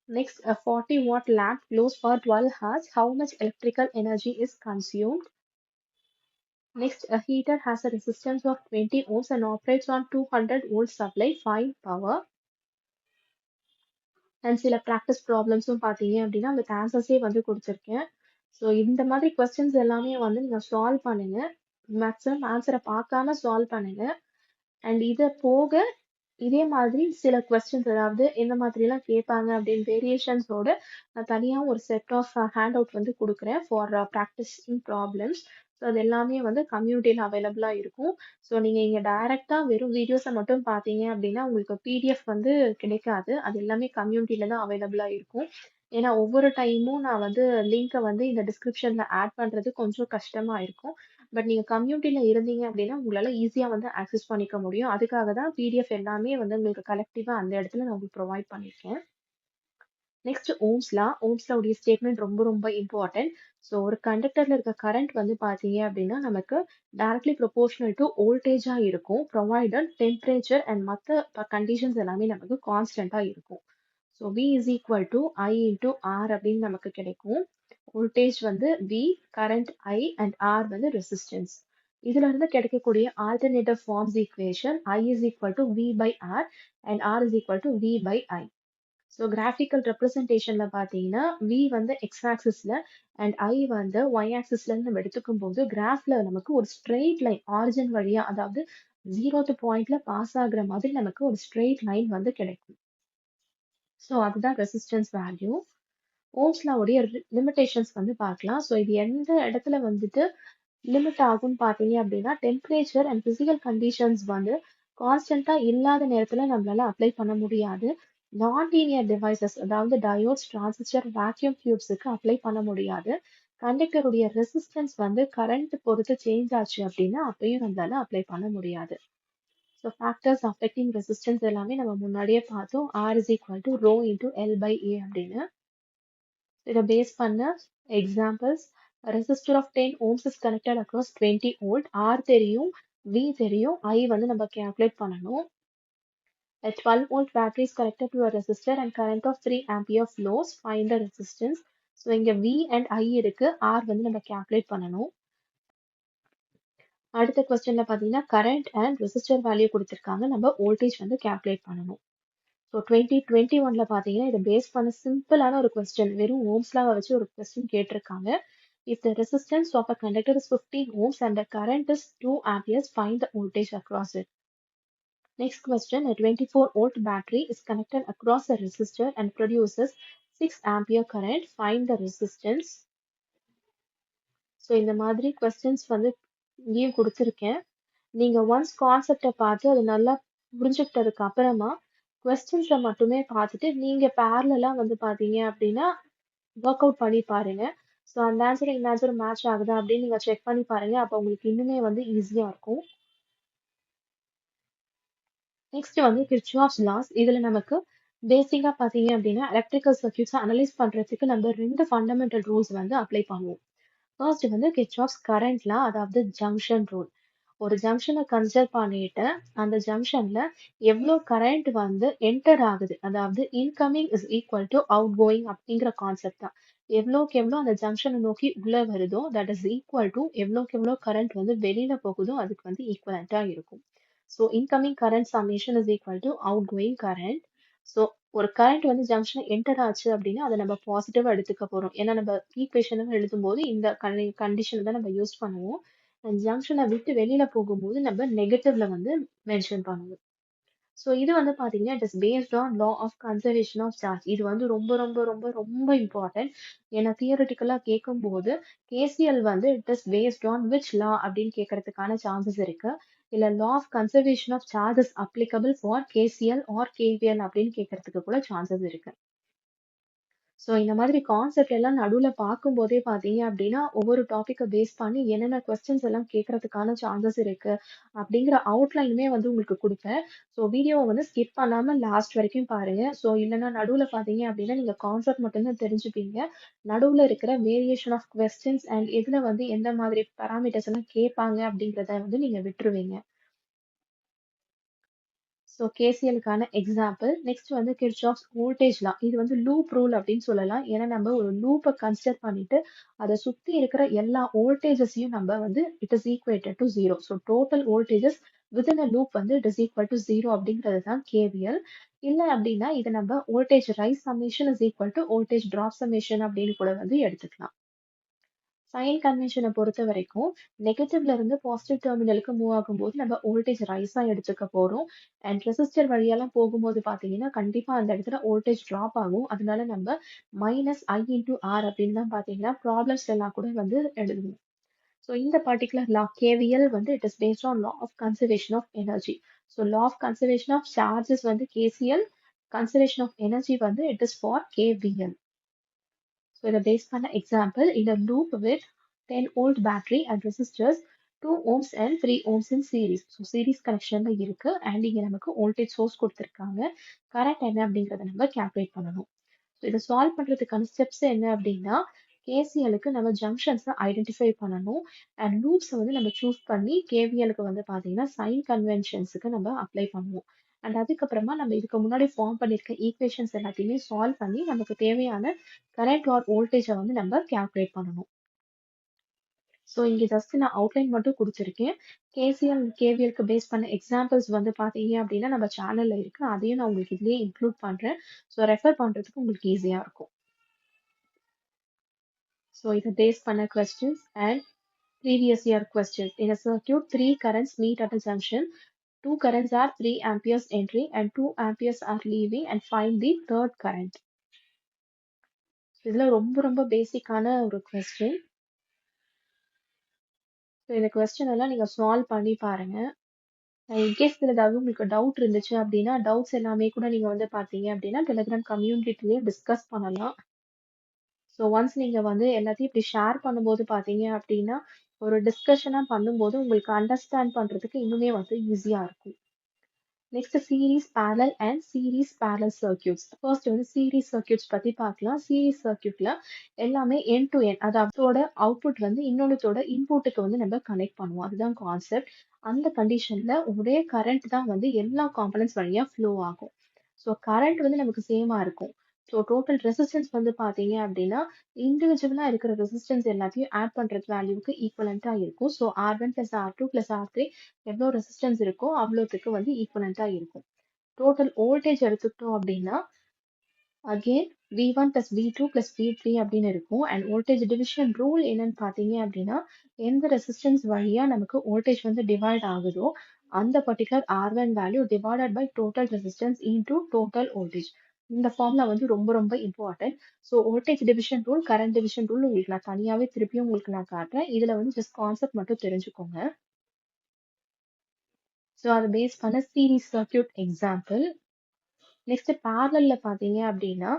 Next, a 40-watt lamp glows for 12 hours. How much electrical energy is consumed? Next, a heater has a resistance of 20 ohms and operates on 200-volt supply. Find power. And சில ப்ராக்டிஸ் ப்ராப்ளம்ஸும் பார்த்தீங்க அப்படின்னா with ஆன்சர்ஸே வந்து கொடுத்துருக்கேன். So இந்த மாதிரி questions எல்லாமே வந்து நீங்கள் சால்வ் பண்ணுங்க. மேக்ஸிமம் ஆன்சரை பார்க்காம சால்வ் பண்ணுங்க. அண்ட் இதை போக இதே மாதிரி சில கொஸ்டின்ஸ், அதாவது எந்த மாதிரிலாம் கேட்பாங்க அப்படின்னு வேரியேஷன்ஸோட நான் தனியாக ஒரு செட் ஆஃப் ஹேண்ட் அவுட் வந்து கொடுக்குறேன் ஃபார் ப்ராக்டிஸிங் ப்ராப்ளம்ஸ். ஸோ அது எல்லாமே வந்து கம்யூனிட்டியில் அவைலபிளாக இருக்கும். ஸோ நீங்கள் இங்கே டைரெக்டாக வெறும் வீடியோஸை மட்டும் பார்த்தீங்க அப்படின்னா உங்களுக்கு பிடிஎஃப் வந்து கிடைக்காது. அது எல்லாமே கம்யூனிட்டியில் தான் அவைலபிளாக இருக்கும். ஏன்னா ஒவ்வொரு டைமும் நான் வந்து லிங்கை வந்து இந்த டிஸ்கிரிப்ஷனில் ஆட் பண்ணுறது கொஞ்சம் கஷ்டமாக இருக்கும். பட் நீங்கள் கம்யூனிட்டியில் இருந்தீங்க அப்படின்னா உங்களால் ஈஸியாக வந்து ஆக்சஸ் பண்ணிக்க முடியும். அதுக்காக தான் பிடிஎஃப் எல்லாமே வந்து உங்களுக்கு கலெக்டிவாக அந்த இடத்துல நான் உங்களுக்கு ப்ரொவைட் பண்ணியிருக்கேன். நெக்ஸ்ட் ஓம்ஸ்லா. ஓம்ஸ்லாவுடைய ஸ்டேட்மெண்ட் ரொம்ப ரொம்ப இம்பார்ட்டன்ட். ஸோ ஒரு கண்டக்டர்ல இருக்க கரண்ட் வந்து பார்த்தீங்க அப்படின்னா நமக்கு டைரக்ட்லி ப்ரொபோர்ஷனல் டு வோல்டேஜாக இருக்கும், ப்ரொவைடட் டெம்பரேச்சர் அண்ட் மற்ற கண்டிஷன்ஸ் எல்லாமே நமக்கு கான்ஸ்டன்டாக இருக்கும். So V is equal to I into R அப்படின்னு நமக்கு கிடைக்கும். வோல்டேஜ் வந்து V, current I and R வந்து ரெசிஸ்டன்ஸ். இதுல இருந்து கிடைக்கக்கூடிய alternative forms equation I is equal to V by R and R is equal to V by I. So graphical ரெப்ரசன்டேஷன்ல பார்த்தீங்கன்னா V வந்து எக்ஸ் ஆக்சிஸ்ல அண்ட் I வந்து ஒய் ஆக்சிஸ்ல நம்ம எடுத்துக்கும் போது கிராஃப்ல நமக்கு ஒரு ஸ்ட்ரெயிட் லைன் ஆரிஜின் வழியா அதாவது 0th பாயிண்ட்ல பாஸ் ஆகுற மாதிரி நமக்கு ஒரு ஸ்ட்ரெயிட் லைன் வந்து கிடைக்கும். ஸோ அதுதான் ரெசிஸ்டன்ஸ் வேல்யூ. ஓம்ஸ் லாவுடைய லிமிடேஷன்ஸ் வந்து பார்க்கலாம். ஸோ இது எந்த இடத்துல வந்துட்டு லிமிட் ஆகும்னு பார்த்தீங்க அப்படின்னா டெம்பரேச்சர் அண்ட் பிசிக்கல் கண்டிஷன்ஸ் வந்து கான்ஸ்டன்டா இல்லாத நேரத்துல நம்மளால அப்ளை பண்ண முடியாது. நான் லீனியர் டிவைசஸ் அதாவது டயோட்ஸ் டிரான்சிஸ்டர் வேக்யூம் டியூப்ஸுக்கு அப்ளை பண்ண முடியாது. கண்டக்டருடைய ரெசிஸ்டன்ஸ் வந்து கரண்ட் பொறுத்து சேஞ்ச் ஆச்சு அப்படின்னா அப்பயும் நம்மளால அப்ளை பண்ண முடியாது. ஸோ ஃபேக்டர்ஸ் அஃபெக்டிங் ரெசிஸ்டன்ஸ் எல்லாமே நம்ம முன்னாடியே பார்த்தோம். R is equal to rho into L by A அப்படின்னு. இதை பேஸ் பண்ண examples resistor of 10 ohms is connected across 20 volt. R தெரியும், V தெரியும், I வந்து நம்ம calculate பண்ணணும். A 12 volt battery is connected to a resistor and current of 3 ampere flows. Find the resistance. So இங்க V and I இருக்கு, R வந்து நம்ம calculate பண்ணணும். அடுத்த கொஸ்டின்ல பார்த்தீங்கன்னா கரண்ட் அண்ட் ரெசிஸ்டர் வேல்யூ கொடுத்துருக்காங்க, நம்ம வோல்டேஜ் வந்து calculate பண்ணணும். ஸோ 2021ல பார்த்தீங்கன்னா இதை பேஸ் பண்ண சிம்பிளான ஒரு கொஸ்டின், வெறும் ஓம்ஸ்லாவை வச்சு ஒரு கொஸ்டின் கேட்டிருக்காங்க. If the resistance of a conductor is 15 ohms and the current is 2 amperes, find the voltage across it. Next question, a 24-volt battery is connected across a resistor and produces 6 ampere current. Find the resistance. So இந்த மாதிரி questions வந்து இங்கேயும் கொடுத்துருக்கேன். நீங்க once கான்செப்டை பார்த்து அது நல்லா புரிஞ்சுக்கிட்டதுக்கு அப்புறமா கொஸ்டின்ஸை மட்டுமே பார்த்துட்டு நீங்க பேரலா வந்து பார்த்தீங்க அப்படின்னா ஒர்க் அவுட் பண்ணி பாருங்க. ஸோ அந்த ஆன்சர் இந்த ஆன்சர் மேட்ச் ஆகுதா அப்படின்னு நீங்க செக் பண்ணி பாருங்க. அப்போ உங்களுக்கு இன்னுமே வந்து ஈஸியா இருக்கும். நெக்ஸ்ட் வந்து கிர்ச்சாஃப்ஸ் லாஸ். இதுல நமக்கு பேசிக்கா பாத்தீங்க அப்படின்னா எலக்ட்ரிக்கல் சர்க்யூட்ஸ் அனலைஸ் பண்றதுக்கு நம்ம 2 ஃபண்டமெண்டல் ரூல்ஸ் வந்து அப்ளை பண்ணுவோம். ஃபர்ஸ்ட் வந்து கிர்ச்சாஃப்ஸ் கரண்ட் லா, அதாவது ஜங்ஷன் ரூல். ஒரு ஜங்ஷனை கன்சிடர் பண்ணிட்டு அந்த ஜங்ஷன்ல எவ்வளோ கரண்ட் வந்து என்டர் ஆகுது, அதாவது incoming is equal to out going அப்படிங்கிற கான்செப்ட் தான். எவ்வளோக்கு எவ்வளோ அந்த ஜங்ஷனை நோக்கி உள்ள வருதோ தட் இஸ் ஈக்குவல் டு எவ்வளோக்கு எவ்வளோ கரண்ட் வந்து வெளியில போகுதோ அதுக்கு வந்து ஈக்குவலண்டா இருக்கும். So incoming current summation is equal to out going current. So ஒரு கரண்ட் வந்து ஜங்ஷன் என்டர் ஆச்சு அப்படின்னா அதை நம்ம பாசிட்டிவா எடுத்துக்க போறோம். ஏன்னா நம்ம ஈக்குவேஷன் எழுதும் போது இந்த கண்டிஷன் தான் நம்ம யூஸ் பண்ணுவோம். ஜங்ஷனை விட்டு வெளியில போகும்போது நம்ம நெகட்டிவ்ல வந்து மென்ஷன் பண்ணுவோம். ஸோ இது வந்து பாத்தீங்கன்னா it is based on law of conservation of charge. இது வந்து ரொம்ப ரொம்ப ரொம்ப ரொம்ப இம்பார்ட்டன்ட். ஏன்னா தியரட்டிக்கலா கேட்கும் போது கேசிஎல் வந்து it is based on which law அப்படின்னு கேட்கறதுக்கான சான்சஸ் இருக்கு. இல்ல law of conservation of charge is applicable for KCL or KVL அப்படின்னு கேட்கறதுக்கு கூட சான்சஸ் இருக்கு. ஸோ இந்த மாதிரி கான்செப்ட் எல்லாம் நடுவில் பார்க்கும்போதே பார்த்தீங்க அப்படின்னா ஒவ்வொரு டாப்பிக்கை பேஸ் பண்ணி என்னென்ன கொஸ்டின்ஸ் எல்லாம் கேட்கறதுக்கான சான்சஸ் இருக்கு அப்படிங்கிற அவுட்லைனுமே வந்து உங்களுக்கு கொடுப்பேன். ஸோ வீடியோவை வந்து ஸ்கிப் பண்ணாம லாஸ்ட் வரைக்கும் பாருங்க. ஸோ இல்லைன்னா நடுவில் பார்த்தீங்க அப்படின்னா நீங்க கான்செப்ட் மட்டும்தான் தெரிஞ்சுப்பீங்க. நடுவில் இருக்கிற வேரியேஷன் ஆஃப் கொஸ்டின்ஸ் அண்ட் எதுல வந்து எந்த மாதிரி பேராமீட்டர்ஸ் எல்லாம் கேட்பாங்க அப்படிங்கிறத வந்து நீங்க விட்டுருவீங்க. ஸோ கேசிஎலுக்கான எக்ஸாம்பிள். நெக்ஸ்ட் வந்து கிர்ச்சாஃப்ஸ் வோல்டேஜ் லா. இது வந்து லூப் ரூல் அப்படின்னு சொல்லலாம். ஏன்னா நம்ம ஒரு லூப்பை கன்சிடர் பண்ணிட்டு அதை சுத்தி இருக்கிற எல்லா வோல்டேஜஸையும் நம்ம வந்து it is equated to 0. So total voltages within a loop வந்து இட் இஸ் ஈக்குவல் டு 0 அப்படிங்கிறது தான் கேவிஎல். இல்லை அப்படின்னா இதை நம்ம voltage rice summation is equal to voltage drop summation அப்படின்னு கூட வந்து எடுத்துக்கலாம். சைன் கன்வென்ஷனை பொறுத்த வரைக்கும் நெகட்டிவ்ல இருந்து பாசிட்டிவ் டெர்மினலுக்கு மூவ் ஆகும்போது நம்ம வோல்டேஜ் ரைஸா எடுத்துக்க போறோம். அண்ட் ரெசிஸ்டர் வழியெல்லாம் போகும்போது பாத்தீங்கன்னா கண்டிப்பா அந்த இடத்துல வோல்டேஜ் டிராப் ஆகும். அதனால நம்ம -I/R அப்படின்னு தான் பாத்தீங்கன்னா ப்ராப்ளம்ஸ் எல்லாம் கூட வந்து எழுதுவோம். ஸோ இந்த பர்டிகுலர் லா கேவிஎல் வந்து it is based on law of conservation of energy. So law of conservation of charges வந்து கேசிஎல், கன்சர்வேஷன் ஆஃப் எனர்ஜி வந்து it is for KVL. So இதை பேஸ் பண்ண example, in a loop with 10 volt battery and resistors 2 ohms and 3 ohms in series. So series கனெக்ஷன்ல இருக்கு and இங்க நமக்கு voltage source கொடுத்துருக்காங்க. Current என்ன அப்படிங்கிறத நம்ம கால்குலேட் பண்ணணும். ஸோ இதை சால்வ் பண்றதுக்கான ஸ்டெப்ஸ் என்ன அப்படின்னா கேசிஎலுக்கு நம்ம ஜங்ஷன்ஸை ஐடென்டிஃபை பண்ணணும் அண்ட் லூப்ஸை வந்து நம்ம சூஸ் பண்ணி கேவிஎலுக்கு வந்து பார்த்தீங்கன்னா சைன் கன்வென்ஷன்ஸுக்கு நம்ம அப்ளை பண்ணுவோம். அண்ட் அதுக்கப்புறமா நம்ம இதுக்கு முன்னாடி ஃபார்ம் பண்ணியிருக்க ஈக்குவேஷன்ஸ் எல்லாத்தையுமே சால்வ் பண்ணி நமக்கு தேவையான கரண்ட் ஆர் வோல்டேஜை வந்து நம்ம கால்குலேட் பண்ணணும். ஸோ இங்க ஜஸ்ட் நான் அவுட்லைன் மட்டும் குடுத்துருக்கேன். கேசிஎல், கேவிஎல்க்கு பேஸ் பண்ண எக்ஸாம்பிள்ஸ் வந்து பார்த்தீங்க அப்படின்னா, நம்ம சேனல்ல இருக்கு. அதையும் நான் உங்களுக்கு இதுலயே இன்க்ளூட் பண்றேன். ஸோ ரெஃபர் பண்றதுக்கு உங்களுக்கு ஈஸியா இருக்கும். ஸோ இத பேஸ் பண்ண questions and previous year questions. In a circuit, three currents meet at a junction. Two currents are 3 amperes entering and 2 amperes are leaving and find the third current. இதுல ரொம்ப ரொம்ப பேசிக்கான ஒரு கொஸ்டின். ஸோ இந்த question எல்லாம் நீங்க solve பண்ணி பாருங்க. இன்கேஸ் இதுல ஏதாவது உங்களுக்கு டவுட் இருந்துச்சு அப்படின்னா டவுட்ஸ் எல்லாமே கூட நீங்க வந்து பாத்தீங்க அப்படின்னா டெலிகிராம் கம்யூனிட்டிலேயே டிஸ்கஸ் பண்ணலாம். ஸோ ஒன்ஸ் நீங்க வந்து எல்லாத்தையும் இப்படி ஷேர் பண்ணும்போது பாத்தீங்க அப்படின்னா ஒரு டிஸ்கஷனா பண்ணும்போது உங்களுக்கு அண்டர்ஸ்டாண்ட் பண்றதுக்கு இன்னுமே வந்து ஈஸியா இருக்கும். Next series parallel and series parallel circuits. First வந்து சீரிஸ் சர்க்யூட்ஸ் பத்தி பார்க்கலாம். சீரிஸ் சர்க்யூட்ல எல்லாமே எண்ட் டு எண்ட், அதோட அவுட்புட் வந்து இன்னொருத்தோட இன்புட்டுக்கு வந்து நம்ம கனெக்ட் பண்ணுவோம். அதுதான் கான்செப்ட். அந்த கண்டிஷன்ல ஒரே கரண்ட் தான் வந்து எல்லா காம்பனன்ட்ஸ் வழியா ஃப்ளோ ஆகும். ஸோ கரண்ட் வந்து நமக்கு சேமா இருக்கும். ஸோ டோட்டல் ரெசிஸ்டன்ஸ் வந்து பாத்தீங்க அப்படின்னா இண்டிவிஜுவலா இருக்கிற ரெசிஸ்டன்ஸ் எல்லாத்தையும் ஆட் பண்றது வேல்யூக்கு ஈக்குவலண்டா இருக்கும். So R1 plus R2 plus R3 எவ்வளோ ரெசிஸ்டன்ஸ் இருக்கோ அவ்வளோத்துக்கு வந்து ஈக்குவலண்டா இருக்கும். டோட்டல் வோல்டேஜ் எடுத்துக்கிட்டோம் அப்படின்னா again V1 plus V2 plus V3 அப்படின்னு இருக்கும். அண்ட் வோல்டேஜ் டிவிஷன் ரூல் என்னன்னு பார்த்தீங்க அப்படின்னா எந்த ரெசிஸ்டன்ஸ் வழியா நமக்கு வோல்டேஜ் வந்து டிவைட் ஆகுதோ அந்த particular R1 value divided by total resistance into total voltage. இந்த ஃபார்முலா வந்து ரொம்ப ரொம்ப important. So voltage division rule, current division rule உங்களுக்கு நான் தனியாவே திருப்பியும் உங்களுக்கு நான் காட்டுறேன். இதுல வந்து ஜஸ்ட் கான்செப்ட் மட்டும் தெரிஞ்சுக்கோங்க. ஸோ அதை பேஸ் பண்ண சீரிஸ் சர்க்யூட் எக்ஸாம்பிள். நெக்ஸ்ட் பேரலல்ல பாத்தீங்க அப்படின்னா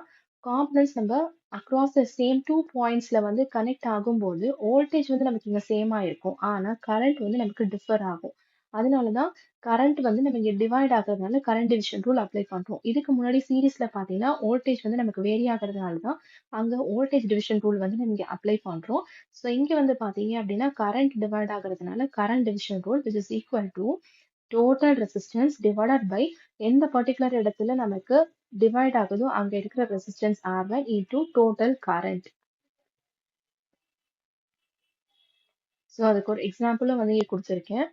காம்பனன்ட்ஸ் நம்ம அக்ராஸ் த சேம் 2 பாயிண்ட்ஸ்ல வந்து கனெக்ட் ஆகும்போது வோல்டேஜ் வந்து நமக்கு இங்க சேமா இருக்கும். ஆனா கரண்ட் வந்து நமக்கு டிஃபர் ஆகும். அதனாலதான் கரண்ட் வந்து நம்ம இங்க டிவைட் ஆகுறதுனால கரண்ட் டிவிஷன் ரூல் அப்ளை பண்றோம். இதுக்கு முன்னாடி சீரிஸ்ல பாத்தீங்கன்னா வோல்டேஜ் வந்து நமக்கு வேரி ஆகுறதுனாலதான் அங்க வோல்டேஜ் டிவிஷன் ரூல் வந்து நம்ம இங்க அப்ளை பண்றோம். ஸோ இங்க வந்து பாத்தீங்க அப்படின்னா கரண்ட் டிவைட் ஆகுறதுனால current division rule which is equal to total resistance divided by எந்த பர்டிகுலர் இடத்துல நமக்கு டிவைட் ஆகுதோ அங்க இருக்கிற resistance R1 into total current. So அதுக்கு ஒரு எக்ஸாம்பிளும் வந்து இங்க கொடுத்துருக்கேன்.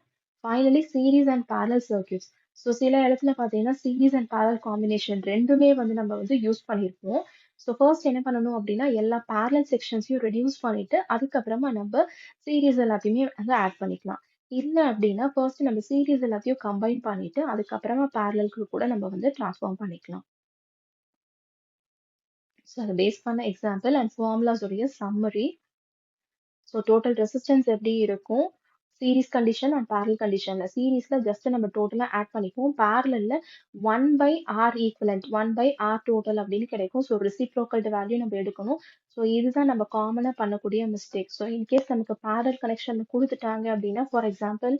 Finally series and parallel circuits. So சில இடத்துல பார்த்தீங்கன்னா சீரிஸ் அண்ட் parallel காம்பினேஷன் ரெண்டுமே வந்து நம்ம வந்து யூஸ் பண்ணியிருப்போம். ஸோ ஃபர்ஸ்ட் என்ன பண்ணணும் அப்படின்னா எல்லா parallel செக்ஷன்ஸையும் ரெடியூஸ் பண்ணிட்டு அதுக்கப்புறமா நம்ம சீரிஸ் எல்லாத்தையுமே வந்து ஆட் பண்ணிக்கலாம். இல்ல அப்படின்னா ஃபர்ஸ்ட் நம்ம சீரிஸ் எல்லாத்தையும் கம்பைன் பண்ணிட்டு அதுக்கப்புறமா parallelக்கு கூட நம்ம வந்து டிரான்ஸ்ஃபார்ம் பண்ணிக்கலாம். ஸோ அதை பேஸ் பண்ண எக்ஸாம்பிள் அண்ட் ஃபார்முலாஸ் உடைய சம்மரி. ஸோ டோட்டல் ரெசிஸ்டன்ஸ் எப்படி இருக்கும் சீரிஸ் கண்டிஷன் அண்ட் பேரல் கண்டிஷன்ல. சீரிஸ்ல ஜஸ்ட் நம்ம டோட்டலா ஆட் பண்ணிக்குவோம். பேரலல்ல 1/R ஈக்குவலண்ட் 1/R டோட்டல் அப்படின்னு கிடைக்கும். ஸோ ரெசிப்ரோக்கல் வேல்யூ நம்ம எடுக்கணும். ஸோ இதுதான் நம்ம காமனா பண்ணக்கூடிய மிஸ்டேக். ஸோ இன்கேஸ் நமக்கு பேரல் கனெக்ஷன் கொடுத்துட்டாங்க அப்படின்னா for example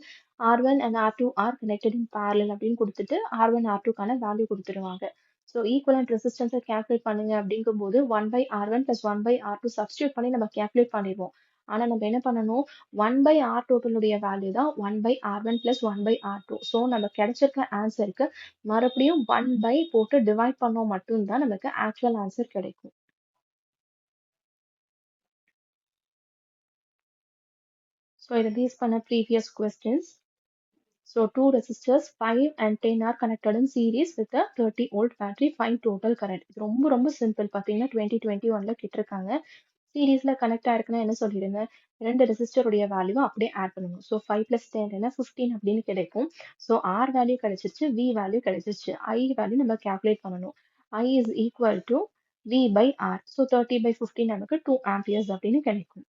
R1 and R2 are connected in parallel அப்படின்னு கொடுத்துட்டு R1 R2க்கான வேல்யூ கொடுத்துருவாங்க. ஸோ ஈக்குவலண்ட் ரெசிஸ்டன்ஸை கேல்குலேட் பண்ணுங்க அப்படிங்கும்போது 1/R1 plus 1/R2 சப்ஸ்டியூட் பண்ணி நம்ம கேல்குலேட் பண்ணிடுவோம். ஆனா நம்ம என்ன பண்ணணும் 1/R டோட்டலுடைய வேல்யூ தான் 1/R1 plus 1/R2. ஸோ நம்ம கிடைச்சிருக்க ஆன்சருக்கு மறுபடியும் 1 போட்டு டிவைட் பண்ணோம் மட்டும்தான் நமக்கு ஆக்சுவல் ஆன்சர் கிடைக்கும். ஸோ இதை பேஸ் பண்ண previous questions. So two resistors 5 and 10 are connected in series with a 30-volt battery. Find total current. இது ரொம்ப ரொம்ப சிம்பிள். பார்த்தீங்கன்னா 2021ல கேட்டிருக்காங்க. சீரீஸ்ல கனெக்ட் ஆயிருக்குன்னா என்ன சொல்லிடுங்க ரெண்டு ரெசிஸ்டருடைய வேல்யூ அப்படியே ஆட் பண்ணணும். ஸோ 5 பிளஸ் 10 15 அப்படின்னு கிடைக்கும். ஸோ R வேல்யூ கிடைச்சிருச்சு, V வேல்யூ கிடைச்சிருச்சு. I வேல்யூ நம்ம கேல்குலேட் பண்ணணும். I is equal to V by R. So 30/15 நமக்கு 2 amperes அப்படின்னு கிடைக்கும்.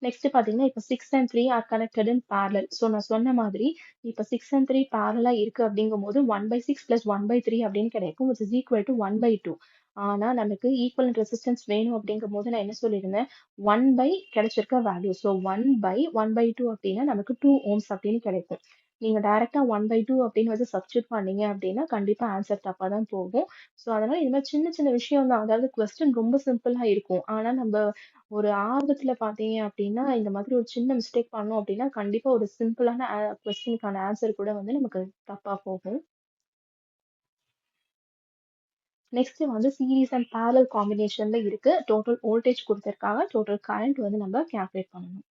நெக்ஸ்ட் பாத்தீங்கன்னா இப்ப 6 and 3 are connected in parallel. So நான் சொன்ன மாதிரி இப்ப 6 and 3 parallel இருக்கு அப்படிங்கும்போது 1/6 plus 1/3 அப்படின்னு கிடைக்கும் which is equal to 1/2. ஆனா நமக்கு ஈக்குவலன்ட் ரெசிஸ்டன்ஸ் வேணும் அப்படிங்கும் போது நான் என்ன சொல்லியிருந்தேன் 1 கிடைச்சிருக்க வேல்யூ. ஸோ 1/1/2 அப்படின்னா நமக்கு 2 ohms அப்படின்னு கிடைக்கும். நீங்க டைரக்டா 1/2 அப்படின்னு வந்து சப்ஸ்டியூட் பண்ணீங்க அப்படின்னா கண்டிப்பா ஆன்சர் தப்பா தான் போகும். ஸோ அதனால இந்த மாதிரி சின்ன சின்ன விஷயம் தான். அதாவது கொஸ்டின் ரொம்ப சிம்பிளா இருக்கும். ஆனா நம்ம ஒரு ஆர்வத்துல பார்த்தீங்க அப்படின்னா, இந்த மாதிரி ஒரு சின்ன மிஸ்டேக் பண்ணோம் அப்படின்னா, கண்டிப்பா ஒரு சிம்பிளான கொஸ்டினுக்கான ஆன்சர் கூட வந்து நமக்கு தப்பா போகும். நெக்ஸ்ட் வந்து சீரிஸ் அண்ட் parallel காம்பினேஷன்ல இருக்கு. டோட்டல் வோல்டேஜ் கொடுத்திருக்காங்க. டோட்டல் கரண்ட் வந்து நம்ம கால்குலேட் பண்ணணும்.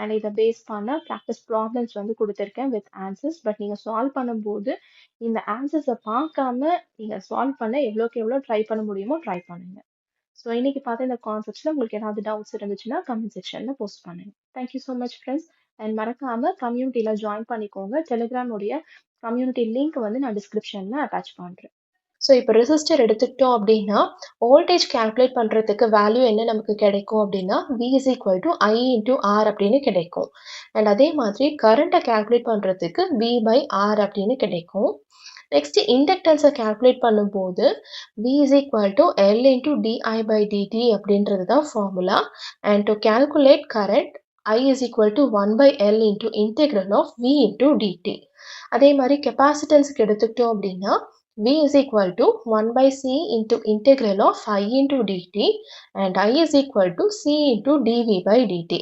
அண்ட் இதை பேஸ் பண்ண ப்ராக்டிஸ் ப்ராப்ளம்ஸ் வந்து கொடுத்துருக்கேன் வித் ஆன்சர்ஸ். பட் நீங்கள் சால்வ் பண்ணும்போது இந்த ஆன்சர்ஸை பார்க்காம நீங்கள் சால்வ் பண்ண எவ்வளோக்கு எவ்வளோ ட்ரை பண்ண முடியுமோ ட்ரை பண்ணுங்க. ஸோ இன்னைக்கு பார்த்த இந்த கான்செப்ட்ஸில் உங்களுக்கு ஏதாவது டவுட்ஸ் இருந்துச்சுன்னா கமெண்ட் செக்ஷனில் போஸ்ட் பண்ணுங்க. Thank you so much friends. And மறக்காம கம்யூனிட்டியில் ஜாயின் பண்ணிக்கோங்க. டெலிகிராமுடைய கம்யூனிட்டி லிங்க் வந்து நான் டிஸ்கிரிப்ஷனில் அட்டாச் பண்ணுறேன். ஸோ இப்போ ரெசிஸ்டர் எடுத்துக்கிட்டோம் அப்படின்னா வோல்டேஜ் கால்குலேட் பண்ணுறதுக்கு வேல்யூ என்ன நமக்கு கிடைக்கும் அப்படின்னா V is equal to I into R அப்படின்னு கிடைக்கும். அண்ட் அதே மாதிரி கரண்ட்டை கால்குலேட் பண்ணுறதுக்கு V by R அப்படின்னு கிடைக்கும். நெக்ஸ்ட் இண்டக்டன்ஸை கால்குலேட் பண்ணும்போது V is equal to L into DI by dt அப்படின்றது தான் formula. And to calculate current I is equal to 1 by L into integral of V into dt. அதே மாதிரி கெப்பாசிட்டன்ஸுக்கு எடுத்துக்கிட்டோம் அப்படின்னா V is equal to 1 by C into integral of I into dt and I is equal to C into dV by dt.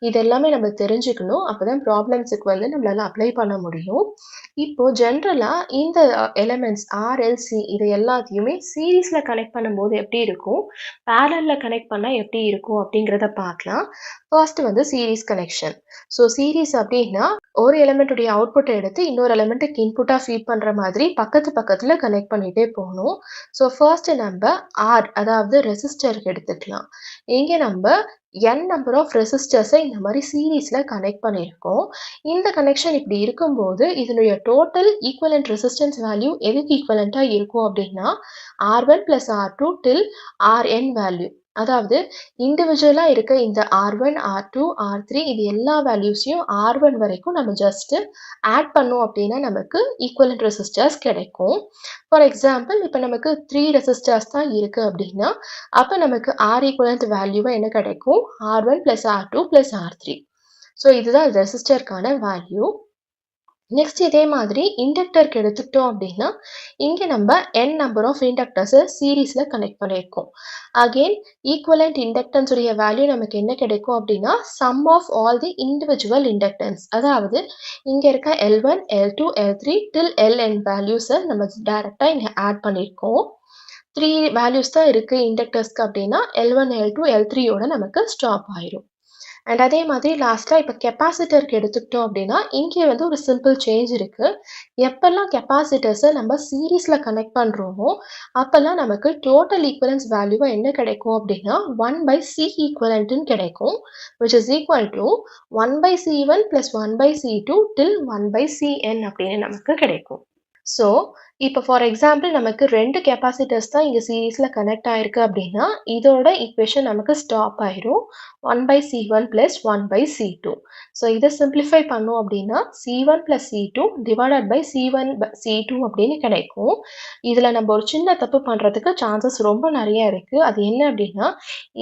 இது எல்லாமே நம்ம தெரிஞ்சுக்கணும். அப்பதான் ப்ராப்ளம்ஸுக்கு வந்து நம்மளால அப்ளை பண்ண முடியும். இப்போ ஜென்ரலா இந்த எலிமெண்ட்ஸ் RLC இது எல்லாத்தையுமே சீரீஸ்ல கனெக்ட் பண்ணும்போது எப்படி இருக்கும், பேரல்ல கனெக்ட் பண்ணா எப்படி இருக்கும் அப்படிங்கிறத பார்க்கலாம். ஃபர்ஸ்ட் வந்து சீரீஸ் கனெக்ஷன். ஸோ சீரீஸ் அப்படின்னா ஒரு எலிமெண்ட்டுடைய அவுட்புட்டை எடுத்து இன்னொரு எலிமெண்ட்டுக்கு இன்புட்டாக ஃபீட் பண்ணுற மாதிரி பக்கத்தில் கனெக்ட் பண்ணிகிட்டே போகணும். ஸோ ஃபர்ஸ்ட் நம்ம ஆர் அதாவது ரெசிஸ்டருக்கு எடுத்துக்கலாம். இங்கே நம்ம n நம்பர் ஆஃப் ரெசிஸ்டர்ஸை இந்த மாதிரி சீரீஸில் கனெக்ட் பண்ணியிருக்கோம். இந்த கனெக்ஷன் இப்படி இருக்கும்போது இதனுடைய டோட்டல் ஈக்குவலண்ட் ரெசிஸ்டன்ஸ் வேல்யூ எதுக்கு ஈக்குவலண்ட்டாக இருக்கும் அப்படின்னா R1 + R2 till Rn value. அதாவது இண்டிவிஜுவலாக இருக்க இந்த R1, R2, R3 இது எல்லா வேல்யூஸையும் R1 வரைக்கும் நம்ம ஜஸ்ட்டு ஆட் பண்ணோம் அப்படின்னா நமக்கு ஈக்குவலண்ட் ரெசிஸ்டர்ஸ் கிடைக்கும். ஃபார் எக்ஸாம்பிள் இப்போ நமக்கு 3 ரெசிஸ்டர்ஸ் தான் இருக்குது அப்படின்னா அப்போ நமக்கு R ஈக்குவலண்ட் வேல்யூவை என்ன கிடைக்கும், R1 + R2 + R3. ஸோ இதுதான் ரெசிஸ்டருக்கான வேல்யூ. நெக்ஸ்ட் இதே மாதிரி இண்டக்டருக்கு எடுத்துக்கிட்டோம் அப்படின்னா இங்கே நம்ம n நம்பர் ஆஃப் இண்டக்டர்ஸை சீரீஸில் கனெக்ட் பண்ணியிருக்கோம். அகெயின் ஈக்குவலண்ட் இண்டக்டன்ஸ் உடைய வேல்யூ நமக்கு என்ன கிடைக்கும் அப்படின்னா sum of all the individual inductance. அதாவது இங்கே இருக்க L1, L2, L3 till Ln வேல்யூஸை நம்ம டைரெக்டாக இங்கே ஆட் பண்ணியிருக்கோம். 3 வேல்யூஸ் தான் இருக்குது இண்டக்டர்ஸ்க்கு அப்படின்னா L1, L2, L3யோட நமக்கு ஸ்டாப் ஆயிரும். அண்ட் அதே மாதிரி லாஸ்ட்டாக இப்போ கெப்பாசிட்டருக்கு எடுத்துக்கிட்டோம் அப்படின்னா இங்கே வந்து ஒரு சிம்பிள் சேஞ்ச் இருக்குது. எப்போல்லாம் கெப்பாசிட்டர்ஸை நம்ம சீரீஸில் கனெக்ட் பண்ணுறோமோ அப்போல்லாம் நமக்கு டோட்டல் ஈக்குவலன்ஸ் வேல்யூவை என்ன கிடைக்கும் அப்படின்னா 1 by C ஈக்குவலண்ட்டுன்னு கிடைக்கும், which is equal to 1 by C1 + 1 by C2 till 1 by Cn அப்படின்னு நமக்கு கிடைக்கும். ஸோ இப்போ ஃபார் எக்ஸாம்பிள் நமக்கு 2 கெப்பாசிட்டர்ஸ் தான் இங்கே சீரீஸில் கனெக்ட் ஆகிருக்கு அப்படின்னா இதோட ஈக்குவேஷன் நமக்கு ஸ்டாப் ஆயிரும் 1 by C1 + 1 by C2. So இதை சிம்பிளிஃபை பண்ணோம் அப்படின்னா C1 + C2 divided by C1 C2 அப்படின்னு கிடைக்கும். இதில் நம்ம ஒரு சின்ன தப்பு பண்ணுறதுக்கு சான்சஸ் ரொம்ப நிறைய இருக்குது. அது என்ன அப்படின்னா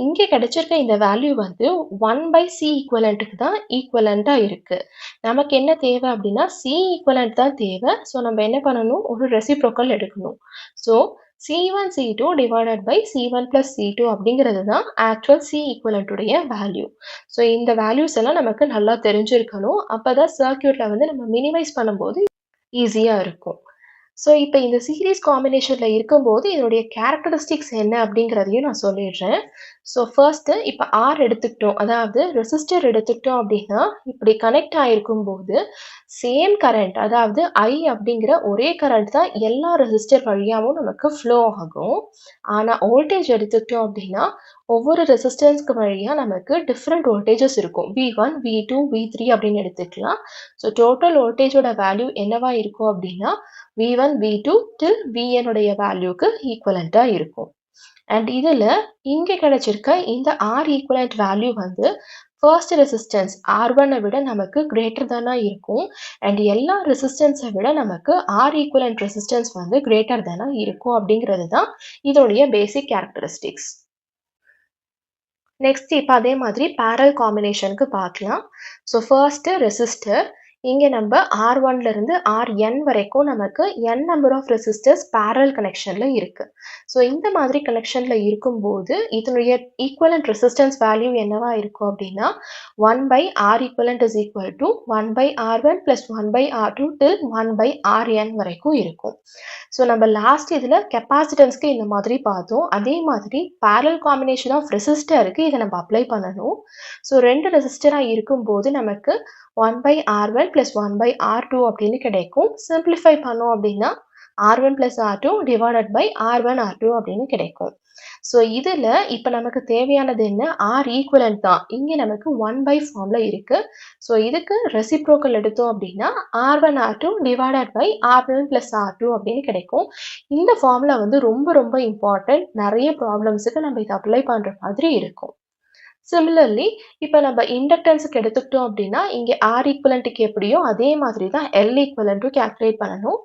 இங்கே கிடைச்சிருக்க இந்த வேல்யூ வந்து 1 by C ஈக்குவலண்ட்டுக்கு தான் ஈக்குவலண்ட்டாக இருக்குது. நமக்கு என்ன தேவை அப்படின்னா C ஈக்குவலண்ட் தான் தேவை. ஸோ நம்ம என்ன பண்ணணும், ஒரு ரெசிப்ரோக்கல் எடுக்கணும். So C1 C2 divided by C1 + C2 அப்படிங்கிறது தான் ஆக்சுவல் C ஈக்குவலண்ட்டுடைய வேல்யூ. ஸோ இந்த வேல்யூஸ் எல்லாம் நமக்கு நல்லா தெரிஞ்சிருக்கணும். அப்போ தான் சர்க்யூட்டில் வந்து நம்ம மினிமைஸ் பண்ணும்போது ஈஸியாக இருக்கும். ஸோ இப்போ இந்த சீரீஸ் காம்பினேஷனில் இருக்கும்போது இதனுடைய கேரக்டரிஸ்டிக்ஸ் என்ன அப்படிங்கிறதையும் நான் சொல்லிடுறேன். ஸோ ஃபர்ஸ்ட்டு இப்போ R எடுத்துக்கிட்டோம், அதாவது ரெசிஸ்டர் எடுத்துக்கிட்டோம் அப்படின்னா இப்படி கனெக்ட் ஆகிருக்கும் போது சேம் கரண்ட் அதாவது I அப்படிங்கிற ஒரே கரண்ட் தான் எல்லா ரெசிஸ்டர் வழியாகவும் நமக்கு ஃப்ளோ ஆகும். ஆனால் வோல்டேஜ் எடுத்துக்கிட்டோம் அப்படின்னா ஒவ்வொரு ரெசிஸ்டன்ஸ்க்கு வழியாக நமக்கு டிஃப்ரெண்ட் வோல்டேஜஸ் இருக்கும். V1, V2, V3 அப்படின்னு எடுத்துக்கலாம். ஸோ டோட்டல் வோல்டேஜோட வேல்யூ என்னவா இருக்கும் அப்படின்னா V1, V2 till Vn உடைய வேல்யூக்கு ஈக்குவலண்ட்டாக இருக்கும். அண்ட் இதில் இங்கே கிடைச்சிருக்க இந்த R ஈக்குவலண்ட் வேல்யூ வந்து ஃபர்ஸ்ட் ரெசிஸ்டன்ஸ் R1 விட நமக்கு கிரேட்டர் தானாக இருக்கும். அண்ட் எல்லா ரெசிஸ்டன்ஸை விட நமக்கு R ஈக்குவலண்ட் ரெசிஸ்டன்ஸ் வந்து கிரேட்டர் தானாக இருக்கும் அப்படிங்கிறது தான் இதோடைய பேசிக் கேரக்டரிஸ்டிக்ஸ். நெக்ஸ்ட் இப்போ அதே மாதிரி பேரல் காம்பினேஷனுக்கு பார்க்கலாம். ஸோ ஃபர்ஸ்ட்டு ரெசிஸ்டர், இங்க நம்ம R1ல இருந்து Rn வரைக்கும் நமக்கு n number of resistors parallel கனெக்ஷன்ல இருக்கு. ஸோ இந்த மாதிரி கனெக்ஷன்ல இருக்கும்போது இதனுடைய ஈக்குவலண்ட் ரெசிஸ்டன்ஸ் வேல்யூ என்னவா இருக்கும் அப்படின்னா 1/R equivalent is equal to 1/R1 plus 1/R2 till 1/Rn வரைக்கும் இருக்கும். ஸோ நம்ம லாஸ்ட் இதில் கெப்பாசிட்டன்ஸ்க்கு இந்த மாதிரி பார்த்தோம். அதே மாதிரி parallel காம்பினேஷன் ஆஃப் ரெசிஸ்டருக்கு இதை நம்ம அப்ளை பண்ணணும். ஸோ ரெண்டு ரெசிஸ்டராக இருக்கும்போது நமக்கு 1/R1 plus 1/R2 அப்படின்னு கிடைக்கும். சிம்பிளிஃபை பண்ணோம் அப்படின்னா R1 plus R2 divided by R1 R2 அப்படின்னு கிடைக்கும். ஸோ இதில் இப்போ நமக்கு தேவையானது என்ன? R ஈக்குவலண்ட் தான். இங்கே நமக்கு 1 ஃபார்மில் இருக்கு. ஸோ இதுக்கு ரெசிப்ரோக்கல் எடுத்தோம் அப்படின்னா R1 R2 divided by R1 plus R2 அப்படின்னு கிடைக்கும். இந்த ஃபார்முலா வந்து ரொம்ப ரொம்ப இம்பார்ட்டன்ட். நிறைய ப்ராப்ளம்ஸுக்கு நம்ம இதை அப்ளை பண்ணுற மாதிரி இருக்கும். சிமிலர்லி இப்போ நம்ம இண்டக்டன்ஸுக்கு எடுத்துக்கிட்டோம் அப்படின்னா இங்கே R ஈக்குவலண்ட்டுக்கு எப்படியோ அதே மாதிரி தான் L ஈக்குவலண்ட்டும் கேல்குலேட் பண்ணணும்.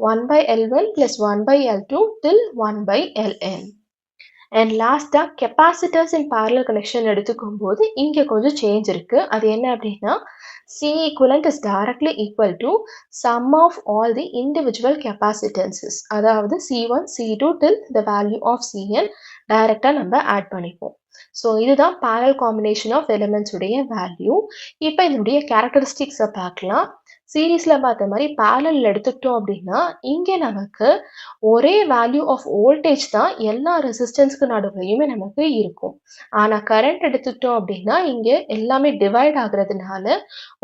1/L1 plus 1/L2 till 1/Ln. And லாஸ்ட்டாக கெப்பாசிட்டர்ஸ் இன் parallel கனெக்ஷன் எடுத்துக்கும் போது இங்கே கொஞ்சம் சேஞ்ச் இருக்கு. அது என்ன அப்படின்னா C equivalent is directly equal to sum of all the individual capacitances. அதாவது C1 C2 till the value of Cn டைரக்டாக நம்ம ஆட் பண்ணிப்போம். ஸோ இதுதான் parallel combination of elements உடைய வேல்யூ. இப்போ இதனுடைய கேரக்டரிஸ்டிக்ஸை பார்க்கலாம். சீரீஸில் பார்த்த மாதிரி parallel எடுத்துக்கிட்டோம் அப்படின்னா இங்கே நமக்கு ஒரே வேல்யூ ஆஃப் வோல்டேஜ் தான் எல்லா ரெசிஸ்டன்ஸ்க்கு நடுவுலையுமே நமக்கு இருக்கும். ஆனால் கரண்ட் எடுத்துக்கிட்டோம் அப்படின்னா இங்கே எல்லாமே டிவைட் ஆகுறதுனால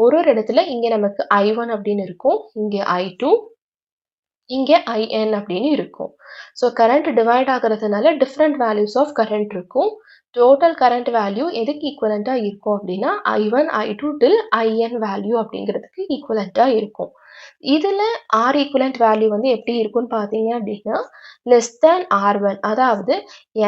ஒரு இடத்துல இங்கே நமக்கு I1 அப்படின்னு இருக்கும், இங்கே I2, இங்கே IN அப்படின்னு இருக்கும். ஸோ கரண்ட் டிவைட் ஆகிறதுனால டிஃப்ரெண்ட் வேல்யூஸ் ஆஃப் கரண்ட் இருக்கும். டோட்டல் கரண்ட் வேல்யூ எதுக்கு ஈக்குவலண்ட்டாக இருக்கும் அப்படின்னா I1 I2 till IN value அப்படிங்கிறதுக்கு ஈக்குவலண்ட்டாக இருக்கும். இதில் R ஈக்குவலண்ட் வேல்யூ வந்து எப்படி இருக்குன்னு பார்த்தீங்க அப்படின்னா லெஸ் தேன் R1, அதாவது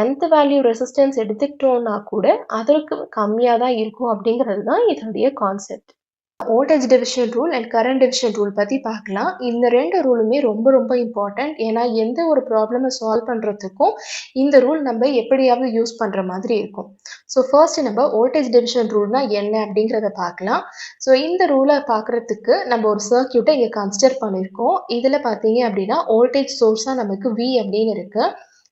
nth வேல்யூ ரெசிஸ்டன்ஸ் எடுத்துக்கிட்டோம்னா கூட அதற்கு கம்மியாக தான் இருக்கும் அப்படிங்கிறது தான் இதனுடைய concept. Voltage division rule and current division rule பற்றி பார்க்கலாம். இந்த ரெண்டு ரூலுமே ரொம்ப ரொம்ப இம்பார்ட்டன்ட். ஏன்னா எந்த ஒரு ப்ராப்ளமை சால்வ் பண்ணுறதுக்கும் இந்த ரூல் நம்ம எப்படியாவது யூஸ் பண்ணுற மாதிரி இருக்கும். ஸோ ஃபர்ஸ்ட் நம்ம வோல்டேஜ் டிவிஷன் ரூல்னா என்ன அப்படிங்கிறத பார்க்கலாம். ஸோ இந்த ரூலை பார்க்குறதுக்கு நம்ம ஒரு சர்க்கியூட்டை இங்கே கன்சிடர் பண்ணியிருக்கோம். இதில் பார்த்தீங்க அப்படின்னா வோல்டேஜ் சோர்ஸாக நமக்கு V அப்படின்னு இருக்கு.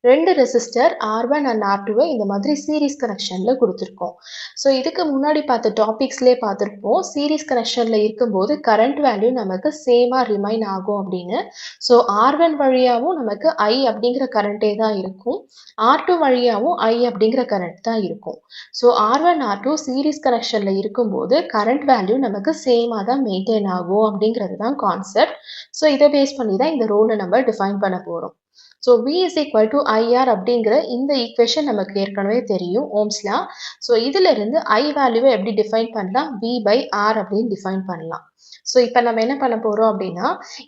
ரெண்டு ரெசிஸ்டர் R1 அண்ட் R2வை இந்த மாதிரி சீரீஸ் கனெக்ஷனில் கொடுத்துருக்கோம். ஸோ இதுக்கு முன்னாடி பார்த்த டாபிக்ஸ்லேயே பார்த்துருப்போம். சீரீஸ் கனெக்ஷனில் இருக்கும்போது கரண்ட் வேல்யூ நமக்கு சேமாக ரிமைன் ஆகும் அப்படின்னு. ஸோ R1 வழியாகவும் நமக்கு I அப்படிங்கிற கரண்ட்டே தான் இருக்கும், R2 வழியாகவும் I அப்படிங்கிற கரண்ட் தான் இருக்கும். ஸோ R1 R2 சீரீஸ் கனெக்ஷனில் இருக்கும்போது கரண்ட் வேல்யூ நமக்கு சேமாக தான் மெயின்டைன் ஆகும் அப்படிங்கிறது தான் கான்செப்ட். ஸோ இதை பேஸ் பண்ணி தான் இந்த ரோலை நம்ம டிஃபைன் பண்ண போகிறோம். So V is equal to IR அப்படிங்கிற இந்த ஈக்குவேஷன் நமக்கு ஏற்கனவே தெரியும், ஓம்ஸ் லா. ஸோ இதில் இருந்து I வேல்யூவை எப்படி டிஃபைன் பண்ணலாம்? V/R அப்படின்னு டிஃபைன் பண்ணலாம். ஸோ இப்போ நம்ம என்ன பண்ண போகிறோம் அப்படின்னா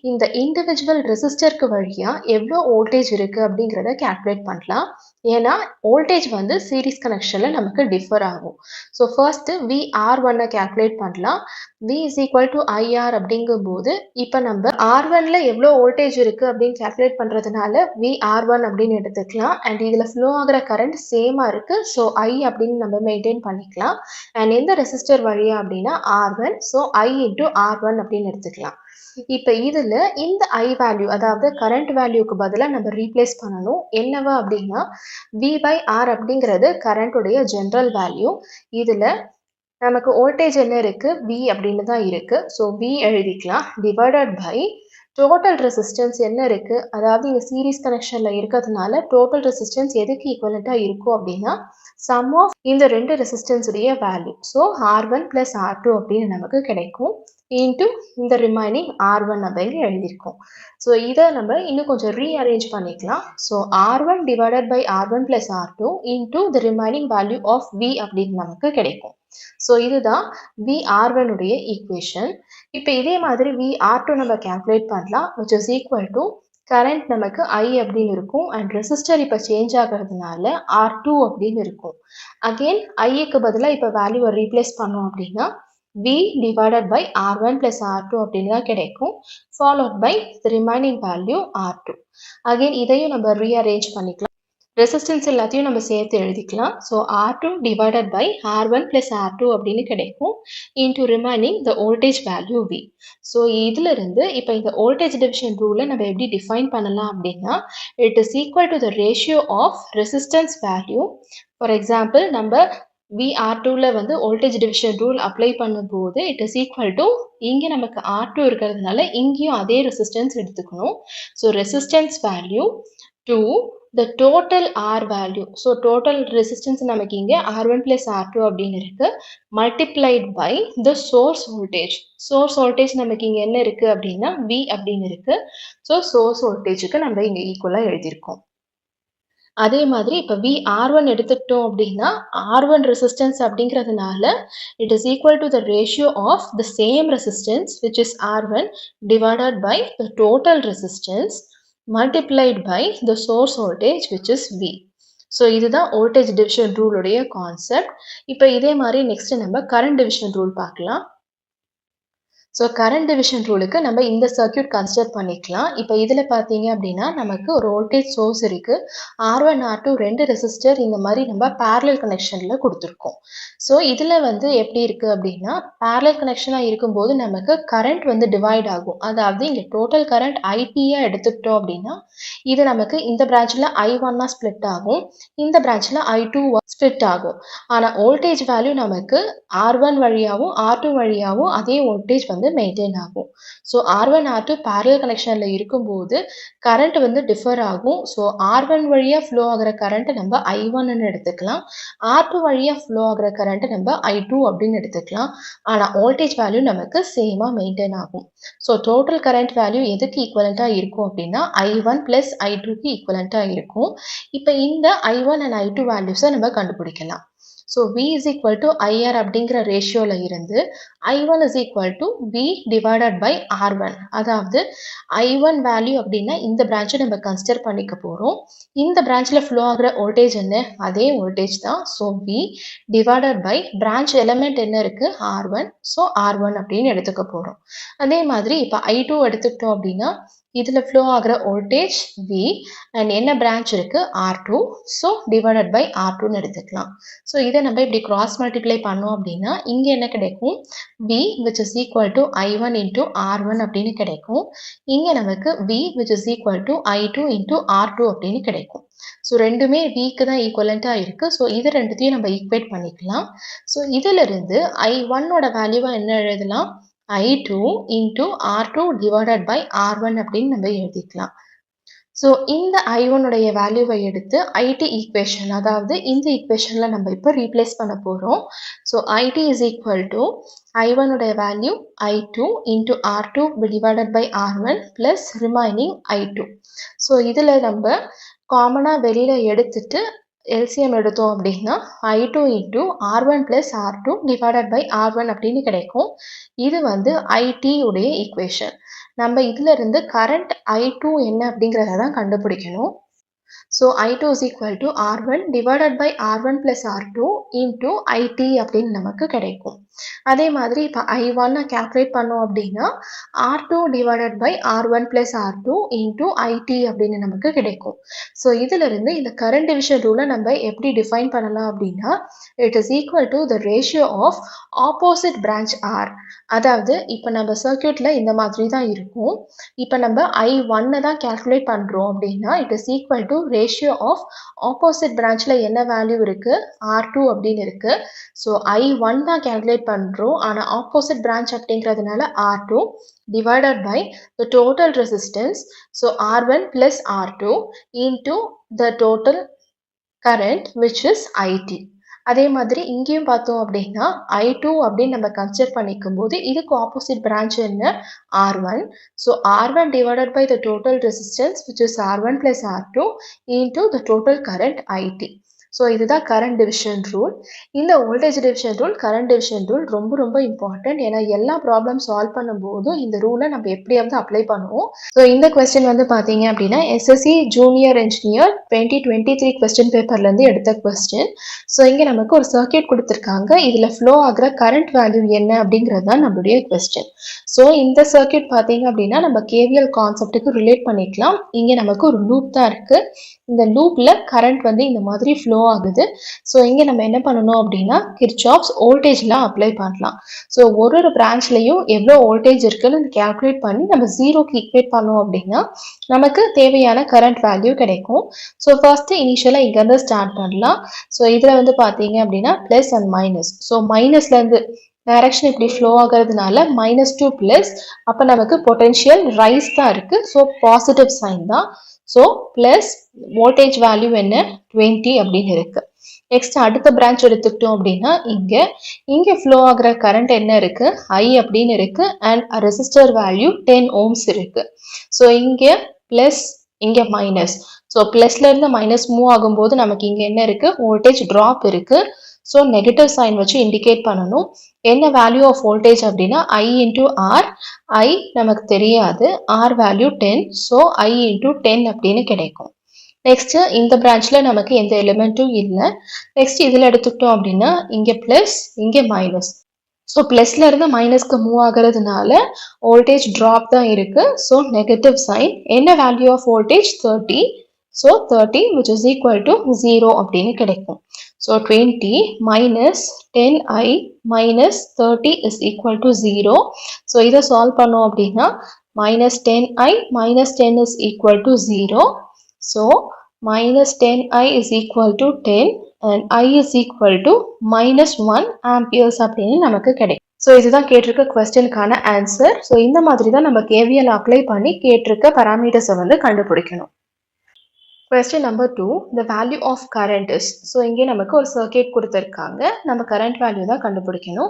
இந்த இண்டிவிஜுவல் ரெசிஸ்டருக்கு வழியாக எவ்வளோ வோல்டேஜ் இருக்குது அப்படிங்கிறத கேல்குலேட் பண்ணலாம். ஏன்னா வோல்டேஜ் வந்து சீரீஸ் கனெக்ஷனில் நமக்கு டிஃபர் ஆகும். ஸோ ஃபர்ஸ்ட்டு VR1 கேல்குலேட் பண்ணலாம். V is equal to IR அப்படிங்கும்போது இப்போ நம்ம R1ல எவ்வளோ வோல்டேஜ் இருக்குது அப்படின்னு கேல்குலேட் பண்ணுறதுனால VR1 அப்படின்னு எடுத்துக்கலாம். அண்ட் இதில் ஃப்ளோ ஆகிற கரண்ட் சேமாக இருக்குது. ஸோ I அப்படின்னு நம்ம மெயின்டைன் பண்ணிக்கலாம். அண்ட் எந்த ரெசிஸ்டர் வழியா அப்படின்னா R1. So I into R1 அப்படின்னு எடுத்துக்கலாம். இப்போ இதில் இந்த I வேல்யூ, அதாவது கரண்ட் வேல்யூக்கு பதிலாக நம்ம ரீப்ளேஸ் பண்ணணும். என்னவா அப்படின்னா V/R அப்படிங்கிறது கரண்ட்டுடைய ஜென்ரல் வேல்யூ. இதில் நமக்கு வோல்டேஜ் என்ன இருக்குது? V அப்படின்னு தான் இருக்குது. ஸோ V எழுதிக்கலாம் டிவைடட் பை டோட்டல் ரெசிஸ்டன்ஸ் என்ன இருக்குது, அதாவது இங்கே சீரீஸ் கனெக்ஷனில் இருக்கிறதுனால டோட்டல் ரெசிஸ்டன்ஸ் எதுக்கு ஈக்குவலண்ட்டாக இருக்கும் அப்படின்னா சம் ஆஃப் இந்த ரெண்டு ரெசிஸ்டன்ஸுடைய வேல்யூ. ஸோ R1 + R2 அப்படின்னு நமக்கு கிடைக்கும். இன்ட்டு இந்த ரிமைனிங் R1 அப்படின்னு எழுதியிருக்கோம். ஸோ இதை நம்ம இன்னும் கொஞ்சம் ரீஅரேஞ்ச் பண்ணிக்கலாம். So R1 divided by R1 plus R2 into the remaining value of V அப்படின்னு நமக்கு கிடைக்கும். ஸோ இதுதான் VR1 உடைய ஈக்குவேஷன். இப்போ இதே மாதிரி VR2 நம்ம கேல்குலேட் பண்ணலாம், which is equal to current நமக்கு I அப்படின்னு இருக்கும் அண்ட் ரெசிஸ்டர் இப்போ சேஞ்ச் ஆகிறதுனால R2 அப்படின்னு இருக்கும். அகெயின் ஐக்கு பதிலாக இப்போ வேல்யூவை ரீப்ளேஸ் பண்ணோம் அப்படின்னா V divided by R1 plus R2 அப்படின்னு தான் கிடைக்கும், followed by the remaining value R2. Again இதையும் நம்ம ரீஅரேஞ்ச் பண்ணிக்கலாம். ரெசிஸ்டன்ஸ் எல்லாத்தையும் நம்ம சேர்த்து எழுதிக்கலாம். So R2 divided by R1 plus R2 அப்படின்னு கிடைக்கும். into remaining the voltage value V. So இதிலிருந்து இப்போ இந்த voltage division rule நம்ம எப்படி define பண்ணலாம் அப்படின்னா, it is equal to the ratio of resistance value. For example, நம்ம VR2ல வந்து voltage division rule apply பண்ணும்போது it is equal to இங்கே நமக்கு R2 இருக்கிறதுனால இங்கேயும் அதே resistance எடுத்துக்கணும். So resistance value to the total R value. So total resistance நமக்கு இங்கே R1 plus R2 அப்படின்னு இருக்கு. multiplied by the source voltage. source voltage நமக்கு இங்கே என்ன இருக்கு அப்படின்னா V அப்படின்னு இருக்கு. So source voltageக்கு நம்ம இங்கே ஈக்குவலாக எழுதியிருக்கோம். அதே மாதிரி இப்போ VR1 எடுத்துக்கிட்டோம் அப்படின்னா R1 resistance அப்படிங்கிறதுனால it is equal to the ratio of the same resistance which is R1 divided by the total resistance multiplied by the source voltage which is V. So இதுதான் voltage division rule உடைய concept. இப்போ இதே மாதிரி next நம்ம current division rule பார்க்கலாம். So current division ரூலுக்கு நம்ம இந்த circuit consider பண்ணிக்கலாம். இப்போ இதில் பார்த்தீங்க அப்படின்னா நமக்கு ஒரு வோல்டேஜ் சோர்ஸ் இருக்குது. R1 R2 ரெண்டு ரெசிஸ்டர் இந்த மாதிரி நம்ம பேரலல் கனெக்ஷனில் கொடுத்துருக்கோம். ஸோ இதில் வந்து எப்படி இருக்குது அப்படின்னா பேரலல் கனெக்ஷனாக இருக்கும்போது நமக்கு கரண்ட் வந்து டிவைட் ஆகும். அதாவது இங்கே டோட்டல் கரண்ட் ஐடியாக எடுத்துக்கிட்டோம் அப்படின்னா இது நமக்கு இந்த பிரான்ச்சில் I1 ஸ்ப்ளிட் ஆகும், இந்த பிரான்ச்சில் I2 ஸ்ப்ளிட் ஆகும். ஆனால் வோல்டேஜ் வேல்யூ நமக்கு R1 வழியாகவும் R2 வழியாகவும் அதே வோல்டேஜ் வந்து மெயின்டைன் ஆகும். ஸோ R1 R2 பேரலல் கனெக்ஷன்ல இருக்கும்போது கரண்ட் வந்து டிஃபர் ஆகும். ஸோ R1 வழியா ஃப்ளோ ஆகிற கரண்ட் நம்ம I1 எடுத்துக்கலாம், R2 வழியா ஃப்ளோ ஆகிற கரண்ட் நம்ம I2 அப்படின்னு எடுத்துக்கலாம். ஆனால் வோல்டேஜ் வேல்யூ நமக்கு சேமா மெயின்டைன் ஆகும். ஸோ டோட்டல் கரண்ட் வேல்யூ எதுக்கு ஈக்குவலண்டா இருக்கும் அப்படின்னா I1 பிளஸ் I2க்கு ஈக்குவலண்டா இருக்கும். இப்போ இந்த I1 and I2 வேல்யூஸை நம்ம கண்டுபிடிக்கலாம். So V is equal to IR அப்படிங்கிற ரேஷியோவில் இருந்து I1 is equal to V divided by R1. அதாவது I1 வேல்யூ அப்படின்னா இந்த பிரான்ச்சை நம்ம கன்சிடர் பண்ணிக்க போகிறோம். இந்த பிரான்ச்சில் ஃப்ளோ ஆகிற வோல்டேஜ் என்ன, அதே வோல்டேஜ் தான். So V divided by branch element என்ன இருக்குது R1. ஸோ R1 அப்படின்னு எடுத்துக்க போகிறோம். அதே மாதிரி இப்போ I2 எடுத்துக்கிட்டோம் அப்படின்னா இதில் ஃப்ளோ ஆகிற வோல்டேஜ் V அண்ட் என்ன பிரான்ச் இருக்குது R2. ஸோ டிவைடட் பை R2ன்னு எடுத்துக்கலாம். ஸோ இதை நம்ம இப்படி கிராஸ் மல்டிப்ளை பண்ணோம் அப்படின்னா இங்கே என்ன கிடைக்கும், V which is equal to I1 into R1 அப்படின்னு கிடைக்கும். இங்கே நமக்கு V which is equal to I2 into R2 அப்படின்னு கிடைக்கும். ஸோ ரெண்டுமே Vக்கு தான் ஈக்குவலண்ட்டாக இருக்குது. ஸோ இது ரெண்டுத்தையும் நம்ம ஈக்குவேட் பண்ணிக்கலாம். ஸோ இதிலிருந்து I1ஓட வேல்யூவை என்ன எழுதலாம், I2 into R2 divided by R1 அப்படின்னு நம்ம எழுதிக்கலாம். ஸோ இந்த I1 உடைய வேல்யூவை எடுத்து IT ஈக்குவேஷன், அதாவது இந்த ஈக்குவேஷனில் நம்ம இப்போ ரீப்ளேஸ் பண்ண போகிறோம். So IT is equal to I1 உடைய value I2 into R2 divided by R1 plus remaining I2. So இதில் நம்ம காமனாக வெளியில் எடுத்துட்டு LCM எடுத்தோம் அப்படின்னா I2 into R1 plus R2 divided by R1 அப்படின்னு கிடைக்கும். இது வந்து IT உடைய ஈக்குவேஷன். நம்ம இதில் இருந்து கரண்ட் I2 என்ன அப்படிங்கிறத தான் கண்டுபிடிக்கணும். So I2 is equal to R1 divided by R1 plus R2 into IT அப்படின்னு நமக்கு கிடைக்கும். அதே மாதிரி இப்போ I1 கால்குலேட் பண்ணோம் அப்படின்னா R2 divided by R1 plus R2 into IT அப்படின்னு நமக்கு கிடைக்கும். ஸோ இதிலிருந்து இந்த கரண்ட் டிவிஷன் ரூலை நம்ம எப்படி டிஃபைன் பண்ணலாம் அப்படின்னா it is equal to the ratio of opposite branch R. அதாவது இப்போ நம்ம சர்க்யூட்டில் இந்த மாதிரி தான் இருக்கும். இப்போ நம்ம I1 தான் கால்குலேட் பண்ணுறோம் அப்படின்னா it is equal to ratio of opposite branchல என்ன வேல்யூ இருக்கு, R2 அப்படின்னு இருக்கு. ஸோ I1 தான் கால்குலேட் பண்ணுறோம், ஆனால் ஆப்போசிட் பிரான்ச் அப்படிங்கிறதுனால R2 divided by the total resistance. So R1 plus R2 into the total current which is IT. அதே மாதிரி இங்கேயும் பார்த்தோம் அப்படின்னா I2 அப்படின்னு நம்ம கன்சிடர் பண்ணிக்கும் போது இதுக்கு ஆப்போசிட் பிரான்ச் என்ன, R1. So R1 divided by the total resistance which is R1 plus R2 into the total current IT. So இதுதான் கரண்ட் டிவிஷன் ரூல். இந்த voltage division rule, current division rule ரொம்ப ரொம்ப important. ஏன்னா எல்லா problem solve பண்ணும்போதும் இந்த ரூலை நம்ம எப்படியாவது அப்ளை பண்ணுவோம். ஸோ இந்த கொஸ்டின் வந்து பார்த்தீங்க அப்படின்னா எஸ்எஸ்சி ஜூனியர் இன்ஜினியர் 2023 கொஸ்டின் பேப்பர்லேருந்து எடுத்த கொஸ்டின். ஸோ இங்கே நமக்கு ஒரு சர்க்கியூட் கொடுத்துருக்காங்க. இதில் ஃப்ளோ ஆகிற கரண்ட் வேல்யூ என்ன அப்படிங்கிறது தான் நம்மளுடைய கொஸ்டின். ஸோ இந்த சர்க்கியூட் பார்த்தீங்க அப்படின்னா நம்ம கேவிஎல் கான்செப்டுக்கு ரிலேட் பண்ணிக்கலாம். இங்கே நமக்கு ஒரு லூப் தான் இருக்குது. இந்த லூப்பில் கரண்ட் வந்து இந்த மாதிரி ஃப்ளோ ஆகுது. ஸோ இங்கே நம்ம என்ன பண்ணணும் அப்படின்னா கிர்ச்சாஃப்ஸ் வோல்டேஜ்லாம் அப்ளை பண்ணலாம். ஸோ ஒரு ஒரு பிரான்ச்லையும் எவ்வளோ வோல்டேஜ் இருக்குன்னு கேல்குலேட் பண்ணி நம்ம ஜீரோக்கு ஈக்குவேட் பண்ணோம் அப்படின்னா நமக்கு தேவையான கரண்ட் வேல்யூ கிடைக்கும். ஸோ ஃபர்ஸ்ட் இனிஷியலாக இங்கேருந்து ஸ்டார்ட் பண்ணலாம். ஸோ இதில் வந்து பார்த்தீங்க அப்படின்னா ப்ளஸ் அண்ட் மைனஸ். ஸோ மைனஸ்லேருந்து டைரக்ஷன் இப்படி ஃப்ளோ ஆகிறதுனால -2 ப்ளஸ், அப்போ நமக்கு பொட்டென்ஷியல் ரைஸ் தான் இருக்குது. ஸோ பாசிட்டிவ் சைன் தான். ஸோ ப்ளஸ் வோல்டேஜ் வேல்யூ என்ன 20 அப்படின்னு இருக்கு. நெக்ஸ்ட் அடுத்த பிரான்ச் எடுத்துக்கிட்டோம் அப்படின்னா இங்கே ஃப்ளோ ஆகிற கரண்ட் என்ன இருக்கு I அப்படின்னு இருக்கு அண்ட் ரெசிஸ்டர் வேல்யூ 10 ohms இருக்கு. ஸோ இங்கே ப்ளஸ் இங்கே மைனஸ். ஸோ ப்ளஸ்லேருந்து மைனஸ் மூவ் ஆகும்போது நமக்கு இங்கே என்ன இருக்கு வோல்டேஜ் ட்ராப் இருக்கு. ஸோ நெகட்டிவ் சைன் வச்சு இண்டிகேட் பண்ணணும். என்ன வேல்யூ ஆஃப் வோல்டேஜ் அப்படின்னா I இன்டூ ஆர். I நமக்கு தெரியாது, R value 10. So I into 10 அப்படின்னு கிடைக்கும். நெக்ஸ்ட் இந்த பிரான்ச்ல நமக்கு எந்த எலிமெண்ட்டும் இல்லை. நெக்ஸ்ட் இதில் எடுத்துக்கிட்டோம் அப்படின்னா இங்கே ப்ளஸ் இங்கே மைனஸ். ஸோ ப்ளஸ்ல இருந்து மைனஸ்க்கு மூவ் ஆகிறதுனால வோல்டேஜ் ட்ராப் தான் இருக்கு. So negative sign. என்ன value of voltage 30. So 30 which is equal to 0 அப்படின்னு கிடைக்கும். So 20 minus 10i minus 30 is equal to 0. So இதை சால்வ் பண்ணோம் அப்படின்னா minus 10i minus 10 is equal to 0. So minus 10i is equal to 10 and I is equal to -1 amperes அப்படின்னு நமக்கு கிடைக்கும். So இதுதான் கேட்டிருக்க கொஸ்டினுக்கான ஆன்சர். ஸோ இந்த மாதிரி தான் நம்ம கேவிஎல் அப்ளை பண்ணி கேட்டிருக்க பராமீட்டர்ஸை வந்து கண்டுபிடிக்கணும். Question number 2, the value of current is. So இங்கே நமக்கு ஒரு சர்க்கியூட் கொடுத்துருக்காங்க. நம்ம கரண்ட் வேல்யூ தான் கண்டுபிடிக்கணும்.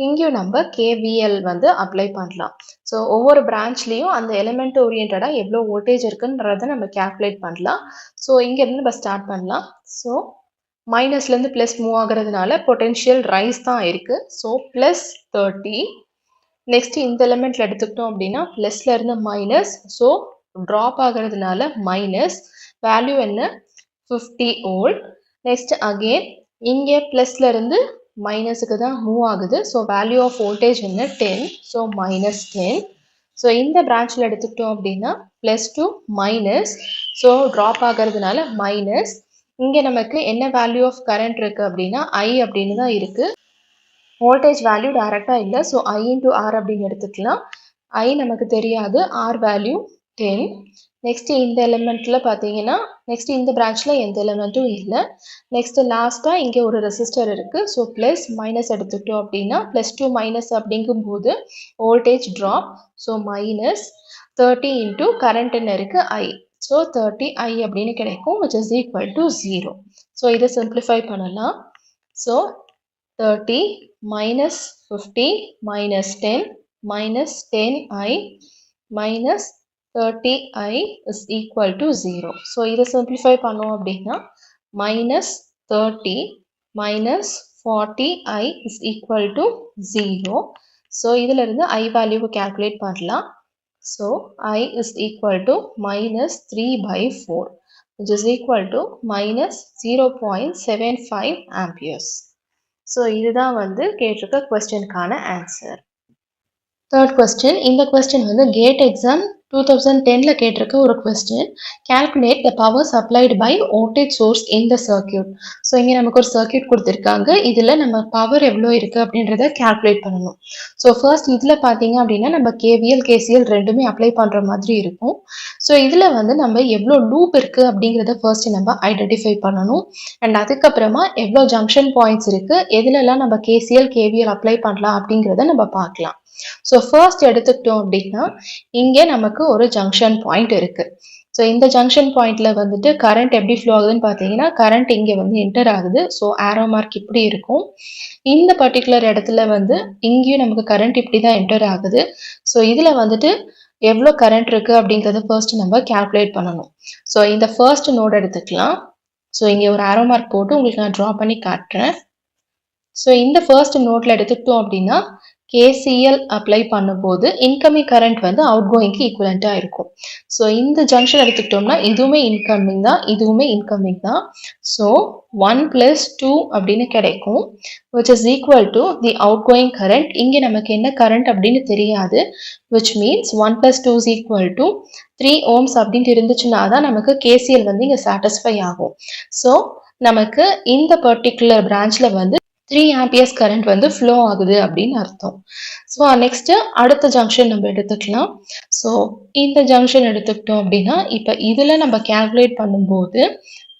இங்கேயும் நம்ம கேவிஎல் வந்து அப்ளை பண்ணலாம். ஸோ ஒவ்வொரு பிரான்ச்லேயும் அந்த எலிமெண்ட் ஓரியன்டாக எவ்வளோ வோல்டேஜ் இருக்குன்றதை நம்ம கேல்குலேட் பண்ணலாம். ஸோ இங்கேருந்து நம்ம ஸ்டார்ட் பண்ணலாம். ஸோ மைனஸ்லேருந்து ப்ளஸ் மூவ் ஆகிறதுனால பொட்டென்ஷியல் ரைஸ் தான் இருக்குது. So plus 30. நெக்ஸ்ட் இந்த எலிமெண்ட்டில் எடுத்துக்கிட்டோம் அப்படின்னா ப்ளஸ்லேருந்து மைனஸ். ஸோ ட்ராப் ஆகிறதுனால மைனஸ். வேல்யூ என்ன 50 வோல்ட். நெக்ஸ்ட் அகெயின் இங்கே ப்ளஸ்ல இருந்து மைனஸுக்கு தான் மூவ் ஆகுது. ஸோ வேல்யூ ஆஃப் வோல்டேஜ் என்ன 10. ஸோ -10. ஸோ இந்த பிரான்ச்சில் எடுத்துக்கிட்டோம் அப்படின்னா +2 மைனஸ். ஸோ ட்ராப் ஆகிறதுனால மைனஸ். இங்கே நமக்கு என்ன வேல்யூ ஆஃப் கரண்ட் இருக்குது அப்படின்னா I அப்படின்னு தான் இருக்குது. வோல்டேஜ் வேல்யூ டைரெக்டாக இல்லை. ஸோ I இன்டூ ஆர் அப்படின்னு எடுத்துக்கலாம். I நமக்கு தெரியாது, ஆர் வேல்யூ 10. நெக்ஸ்ட் இந்த எலிமெண்ட்டில் பார்த்தீங்கன்னா நெக்ஸ்ட் இந்த பிரான்ச்சில் எந்த எலிமெண்ட்டும் இல்லை. நெக்ஸ்ட் லாஸ்ட்டாக இங்கே ஒரு ரெசிஸ்டர் இருக்குது. ஸோ ப்ளஸ் மைனஸ் எடுத்துக்கிட்டோம் அப்படின்னா +2 மைனஸ் அப்படிங்கும்போது voltage drop. So -30 into current என்ன இருக்குது I. ஸோ 30i அப்படின்னு கிடைக்கும் which is equal to 0. So இதை சிம்பிளிஃபை பண்ணலாம். So 30 minus 50 minus 10 minus 10i minus 30i is equal to 0. So இதை சிம்பிளிஃபை பண்ணோம் அப்படின்னா -30 minus 40i is equal to 0. So இதிலிருந்து I வேல்யூவை கால்குலேட் பண்ணலாம். So I is equal to -3/4 which is equal to -0.75 amperes. So இதுதான் வந்து கேட்டிருக்க கொஸ்டினுக்கான ஆன்சர். Third question. இந்த கொஸ்டின் வந்து கேட் எக்ஸாம் 2010ல கேட்டிருக்க ஒரு question. Calculate the power supplied by voltage source in the circuit. So இங்கே நமக்கு ஒரு சர்க்கியூட் கொடுத்துருக்காங்க. இதில் நம்ம பவர் எவ்வளோ இருக்குது அப்படின்றத கால்குலேட் பண்ணணும். ஸோ ஃபர்ஸ்ட் இதில் பார்த்தீங்க அப்படின்னா நம்ம கேவிஎல் கேசிஎல் ரெண்டுமே அப்ளை பண்ணுற மாதிரி இருக்கும். ஸோ இதில் வந்து நம்ம எவ்வளோ லூப் இருக்குது அப்படிங்கிறத ஃபர்ஸ்ட் நம்ம ஐடென்டிஃபை பண்ணணும். அண்ட் அதுக்கப்புறமா எவ்வளோ ஜங்ஷன் பாயிண்ட்ஸ் இருக்குது, எதுலெல்லாம் நம்ம கேசிஎல் கேவிஎல் அப்ளை பண்ணலாம் அப்படிங்கிறத நம்ம பார்க்கலாம். ஸோ ஃபர்ஸ்ட் எடுத்துக்கிட்டோம் அப்படின்னா இங்கே நமக்கு ஒரு ஜங்ஷன் பாயிண்ட் இருக்குது. ஸோ இந்த ஜங்ஷன் பாயிண்ட்ல வந்துட்டு கரண்ட் எப்படி ஃப்ளோ ஆகுதுன்னு பார்த்தீங்கன்னா கரண்ட் இங்கே வந்து என்டர் ஆகுது. ஸோ ஆரோ மார்க் இப்படி இருக்கும். இந்த பர்டிகுலர் இடத்துல வந்து இங்கேயும் நமக்கு கரண்ட் இப்படி தான் என்டர் ஆகுது. ஸோ இதில் வந்துட்டு எவ்வளோ கரண்ட் இருக்குது அப்படிங்கிறத ஃபர்ஸ்ட் நம்ம கால்குலேட் பண்ணணும். ஸோ இந்த ஃபர்ஸ்ட் நோட் எடுத்துக்கலாம். ஸோ இங்கே ஒரு ஆரோ மார்க் போட்டு உங்களுக்கு நான் ட்ரா பண்ணி காட்டுறேன். ஸோ இந்த ஃபர்ஸ்ட் நோட்ல எடுத்துக்கிட்டோம் அப்படின்னா கேசிஎல் அப்ளை பண்ணும்போது இன்கமிங் கரண்ட் வந்து அவுட் கோயிங்க்கு ஈக்குவலண்ட்டாக இருக்கும். ஸோ இந்த ஜங்ஷன் எடுத்துக்கிட்டோம்னா இதுவுமே இன்கமிங் தான், இதுவுமே இன்கமிங் தான். ஸோ 1 + 2 அப்படின்னு கிடைக்கும், which is equal to the outgoing current. இங்கே நமக்கு என்ன கரண்ட் அப்படின்னு தெரியாது, which means 1 + 2 is equal to 3 ohms அப்படின்ட்டு இருந்துச்சுன்னா தான் நமக்கு கேசிஎல் வந்து இங்கே சாட்டிஸ்ஃபை ஆகும். ஸோ நமக்கு இந்த பர்டிகுலர் பிரான்ச்ல வந்து 3 amperes current வந்து flow ஆகுது அப்படின்னு அர்த்தம். ஸோ நெக்ஸ்ட் அடுத்த ஜங்ஷன் நம்ம எடுத்துக்கலாம். ஸோ இந்த ஜங்ஷன் எடுத்துக்கிட்டோம் அப்படின்னா இப்போ இதில் நம்ம கேல்குலேட் பண்ணும்போது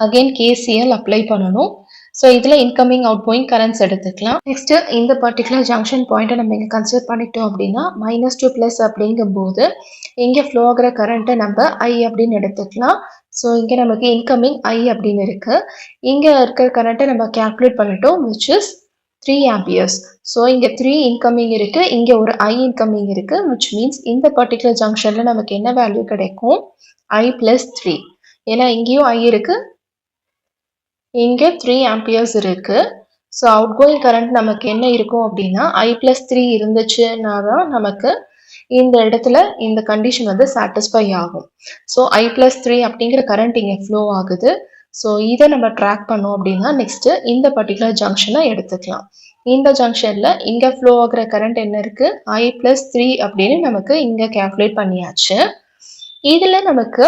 அகெயின் கேசிஎல் அப்ளை பண்ணணும். ஸோ இதில் இன்கமிங் அவுட் கோயிங் கரண்ட்ஸ் எடுத்துக்கலாம். நெக்ஸ்ட் இந்த பர்டிகுலர் ஜங்ஷன் பாயிண்ட்டை நம்ம இங்கே கன்சிடர் பண்ணிட்டோம் அப்படின்னா -2 அப்படிங்கும்போது இங்கே ஃப்ளோ ஆகிற கரண்ட்டை நம்ம ஐ அப்படின்னு எடுத்துக்கலாம். ஸோ இங்கே நமக்கு இன்கமிங் ஐ அப்படின்னு இருக்கு. இங்கே இருக்கிற கரண்ட்டை நம்ம கேல்குலேட் பண்ணிட்டோம், which is 3 amperes. ஸோ இங்கே 3 இன்கமிங் இருக்கு, இங்கே ஒரு ஐ இன்கமிங் இருக்கு, which means இந்த பர்டிகுலர் ஜங்ஷன்ல நமக்கு என்ன வேல்யூ கிடைக்கும், ஐ + 3. ஏன்னா இங்கேயும் ஐ இருக்கு, இங்கே 3 amperes இருக்கு. ஸோ அவுட் கோயிங் கரண்ட் நமக்கு என்ன இருக்கும் அப்படின்னா ஐ + 3 இருந்துச்சுன்னா தான் நமக்கு இந்த இடத்துல இந்த கண்டிஷன் வந்து சாட்டிஸ்ஃபை ஆகும். ஸோ ஐ + 3 அப்படிங்கிற கரண்ட் இங்கே ஃப்ளோ ஆகுது. ஸோ இதை நம்ம ட்ராக் பண்ணோம் அப்படின்னா நெக்ஸ்ட் இந்த பர்டிகுலர் ஜங்ஷனை எடுத்துக்கலாம். இந்த ஜங்ஷன்ல இங்கே ஃப்ளோ ஆகிற கரண்ட் என்ன இருக்கு, ஐ + 3 அப்படின்னு நமக்கு இங்கே கேல்குலேட் பண்ணியாச்சு. இதில் நமக்கு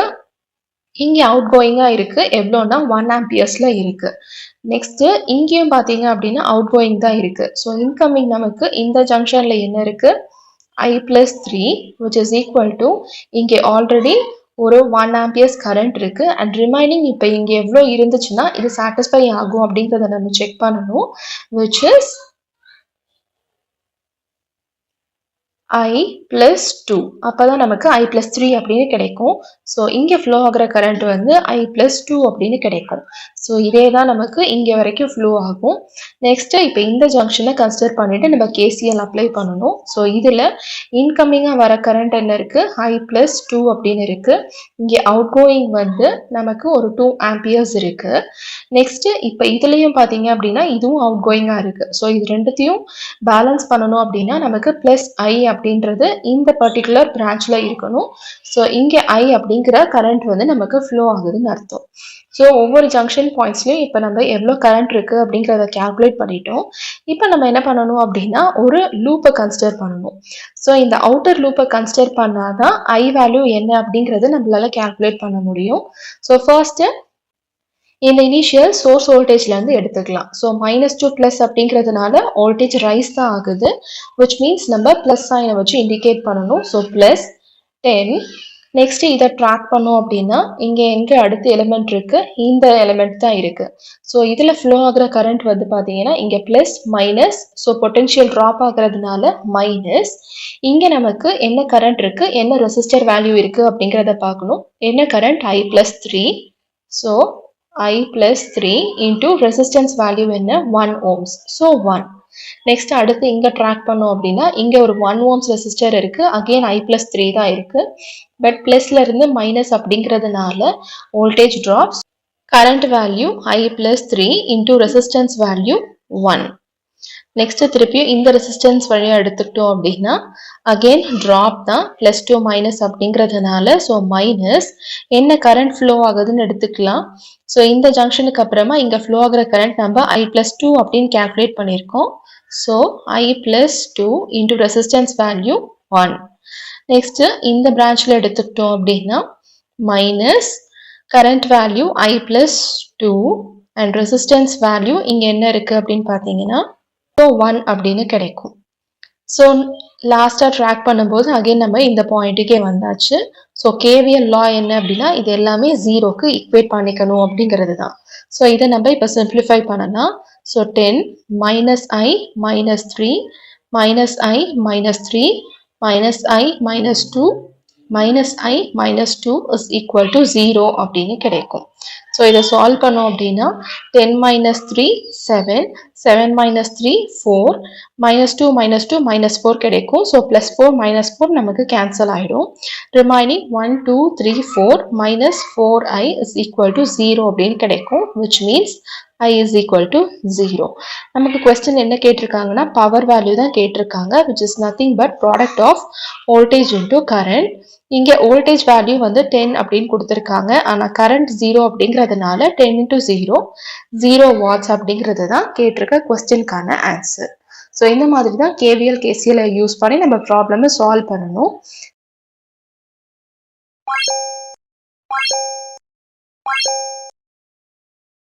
இங்கே அவுட் கோயிங்காக இருக்கு, எவ்வளோன்னா 1 amperesல இருக்கு. நெக்ஸ்ட் இங்கேயும் பார்த்தீங்க அப்படின்னா அவுட் கோயிங் தான் இருக்கு. ஸோ இன்கமிங் நமக்கு இந்த ஜங்ஷன்ல என்ன இருக்கு, I + 3, which is equal to இங்கே ஆல்ரெடி ஒரு 1 amperes கரண்ட் இருக்கு அண்ட் ரிமைனிங் இப்போ இங்கே எவ்வளோ இருந்துச்சுன்னா இது சாட்டிஸ்ஃபை ஆகும் அப்படிங்கிறத நம்ம செக் பண்ணணும், which is I + 2. அப்பதான் நமக்கு I + 3 அப்படின்னு கிடைக்கும். ஸோ இங்கே ஃப்ளோ ஆகிற கரண்ட் வந்து I + 2 அப்படின்னு கிடைக்கும். ஸோ இதே தான் நமக்கு இங்கே வரைக்கும் ஃப்ளோ ஆகும். நெக்ஸ்ட் இப்போ இந்த ஜங்ஷனை கன்சிடர் பண்ணிட்டு நம்ம கேசிஎல் அப்ளை பண்ணணும். ஸோ இதில் இன்கமிங்காக வர கரண்ட் என்ன இருக்கு, I + 2 அப்படின்னு இருக்கு. இங்கே அவுட் கோயிங் வந்து நமக்கு ஒரு 2 amperes இருக்கு. நெக்ஸ்ட் இப்போ இதுலயும் பார்த்தீங்க அப்படின்னா இதுவும் அவுட் கோயிங்காக இருக்கு. ஸோ இது ரெண்டுத்தையும் பேலன்ஸ் பண்ணணும் அப்படின்னா நமக்கு +I அப்படின்றது இந்த பர்டிகுலர் பிரான்ச்ல இருக்கணும். ஸோ இங்கே ஐ அப்படிங்கிற கரண்ட் வந்து நமக்கு ஃப்ளோ ஆகுதுன்னு அர்த்தம். ஸோ ஒவ்வொரு ஜங்ஷன் பாயிண்ட்ஸ்லையும் இப்போ நம்ம எவ்வளோ கரண்ட் இருக்கு அப்படிங்கிறத கேல்குலேட் பண்ணிட்டோம். இப்போ நம்ம என்ன பண்ணணும் அப்படின்னா ஒரு லூப்பை கன்சிடர் பண்ணணும். ஸோ இந்த அவுட்டர் லூப்பை கன்சிடர் பண்ணாதான் ஐ வேல்யூ என்ன அப்படிங்கிறது நம்மளால கேல்குலேட் பண்ண முடியும். ஸோ ஃபர்ஸ்ட் இந்த இனிஷியல் சோர்ஸ் வோல்டேஜ்ல இருந்து எடுத்துக்கலாம். ஸோ -2 அப்படிங்கிறதுனால வோல்டேஜ் ரைஸ் தான் ஆகுது, which means நம்ம ப்ளஸ் சைனை வச்சு இண்டிகேட் பண்ணணும். ஸோ +10. நெக்ஸ்ட் இதை ட்ராக் பண்ணோம் அப்படின்னா இங்கே எங்கே அடுத்த எலிமெண்ட் இருக்கு, இந்த எலிமெண்ட் தான் இருக்கு. ஸோ இதில் ஃப்ளோ ஆகிற கரண்ட் வந்து பார்த்தீங்கன்னா இங்கே +-, ஸோ பொட்டென்ஷியல் ட்ராப் ஆகுறதுனால மைனஸ். இங்கே நமக்கு என்ன கரண்ட் இருக்கு, என்ன ரெசிஸ்டர் வேல்யூ இருக்கு அப்படிங்கிறத பார்க்கணும். என்ன current, I + 3. So I + 3 into resistance value என்ன, 1 ohms. So 1. நெக்ஸ்ட் அடுத்து இங்க ட்ராக் பண்ணோம் அப்படின்னா இங்க ஒரு 1 ohms ரெசிஸ்டர் இருக்கு, அகெயின் I + 3 தான் இருக்கு. பட் பிளஸ்ல இருந்து மைனஸ் அப்படிங்கிறதுனால voltage drops. Current value I + 3 into resistance value 1. Next திருப்பியும் இந்த ரெசிஸ்டன்ஸ் வழியா எடுத்துக்கிட்டோம் அப்படின்னா அகெயின் ட்ராப் தான், +2 - அப்படிங்கிறதுனால. ஸோ மைனஸ் என்ன கரண்ட் ஃப்ளோ ஆகுதுன்னு எடுத்துக்கலாம். ஸோ இந்த ஜங்ஷனுக்கு அப்புறமா இங்கே ஃப்ளோ ஆகிற கரண்ட் நம்ம I + 2 அப்படின்னு கேல்குலேட் பண்ணியிருக்கோம். So I + 2 into resistance value 1. Next இந்த பிரான்ச்ல எடுத்துக்கிட்டோம் அப்படின்னா minus current value I + 2 and resistance value இங்கே என்ன இருக்கு அப்படின்னு பார்த்தீங்கன்னா 1 அப்படின்னு கிடைக்கும். ஸோ லாஸ்ட்டாக ட்ராக் பண்ணும்போது அகைன் நம்ம இந்த பாயிண்ட்டுக்கே வந்தாச்சு. ஸோ KVL லா என்ன அப்படின்னா இது எல்லாமே 0க்கு ஈக்குவேட் பண்ணிக்கணும் அப்படிங்கிறது தான். ஸோ இதை நம்ம இப்போ சிம்பிளிஃபை பண்ணலாம். So 10 - I - 3 - I - 3 - I - 2 - I - 2 is equal to 0 அப்படின்னு கிடைக்கும். ஸோ ஸோ இதை சால்வ் பண்ணோம் அப்படின்னா 10 minus 3 7, 7 minus 3 4, minus 2 minus 2 minus 4 கிடைக்கும். ஸோ plus 4 minus 4 நமக்கு கேன்சல் ஆகிடும். Remaining 1 2 3 4 minus 4i is equal to 0 அப்படின்னு கிடைக்கும், which means I is equal to 0. நமக்கு கொஸ்டின் என்ன கேட்டிருக்காங்கன்னா பவர் வேல்யூ தான் கேட்டிருக்காங்க, which is nothing but product of voltage into current. இங்கே வோல்டேஜ் வேல்யூ வந்து 10 அப்படின்னு கொடுத்துருக்காங்க, ஆனால் கரண்ட் 0 அப்படிங்கிறதுனால 10 into 0 0 வாட்ஸ் அப்படிங்கிறது தான் கேட்டிருக்க கொஸ்டினுக்கான ஆன்சர். ஸோ இந்த மாதிரி தான் KVL KCL யூஸ் பண்ணி நம்ம ப்ராப்ளமை சால்வ் பண்ணணும்.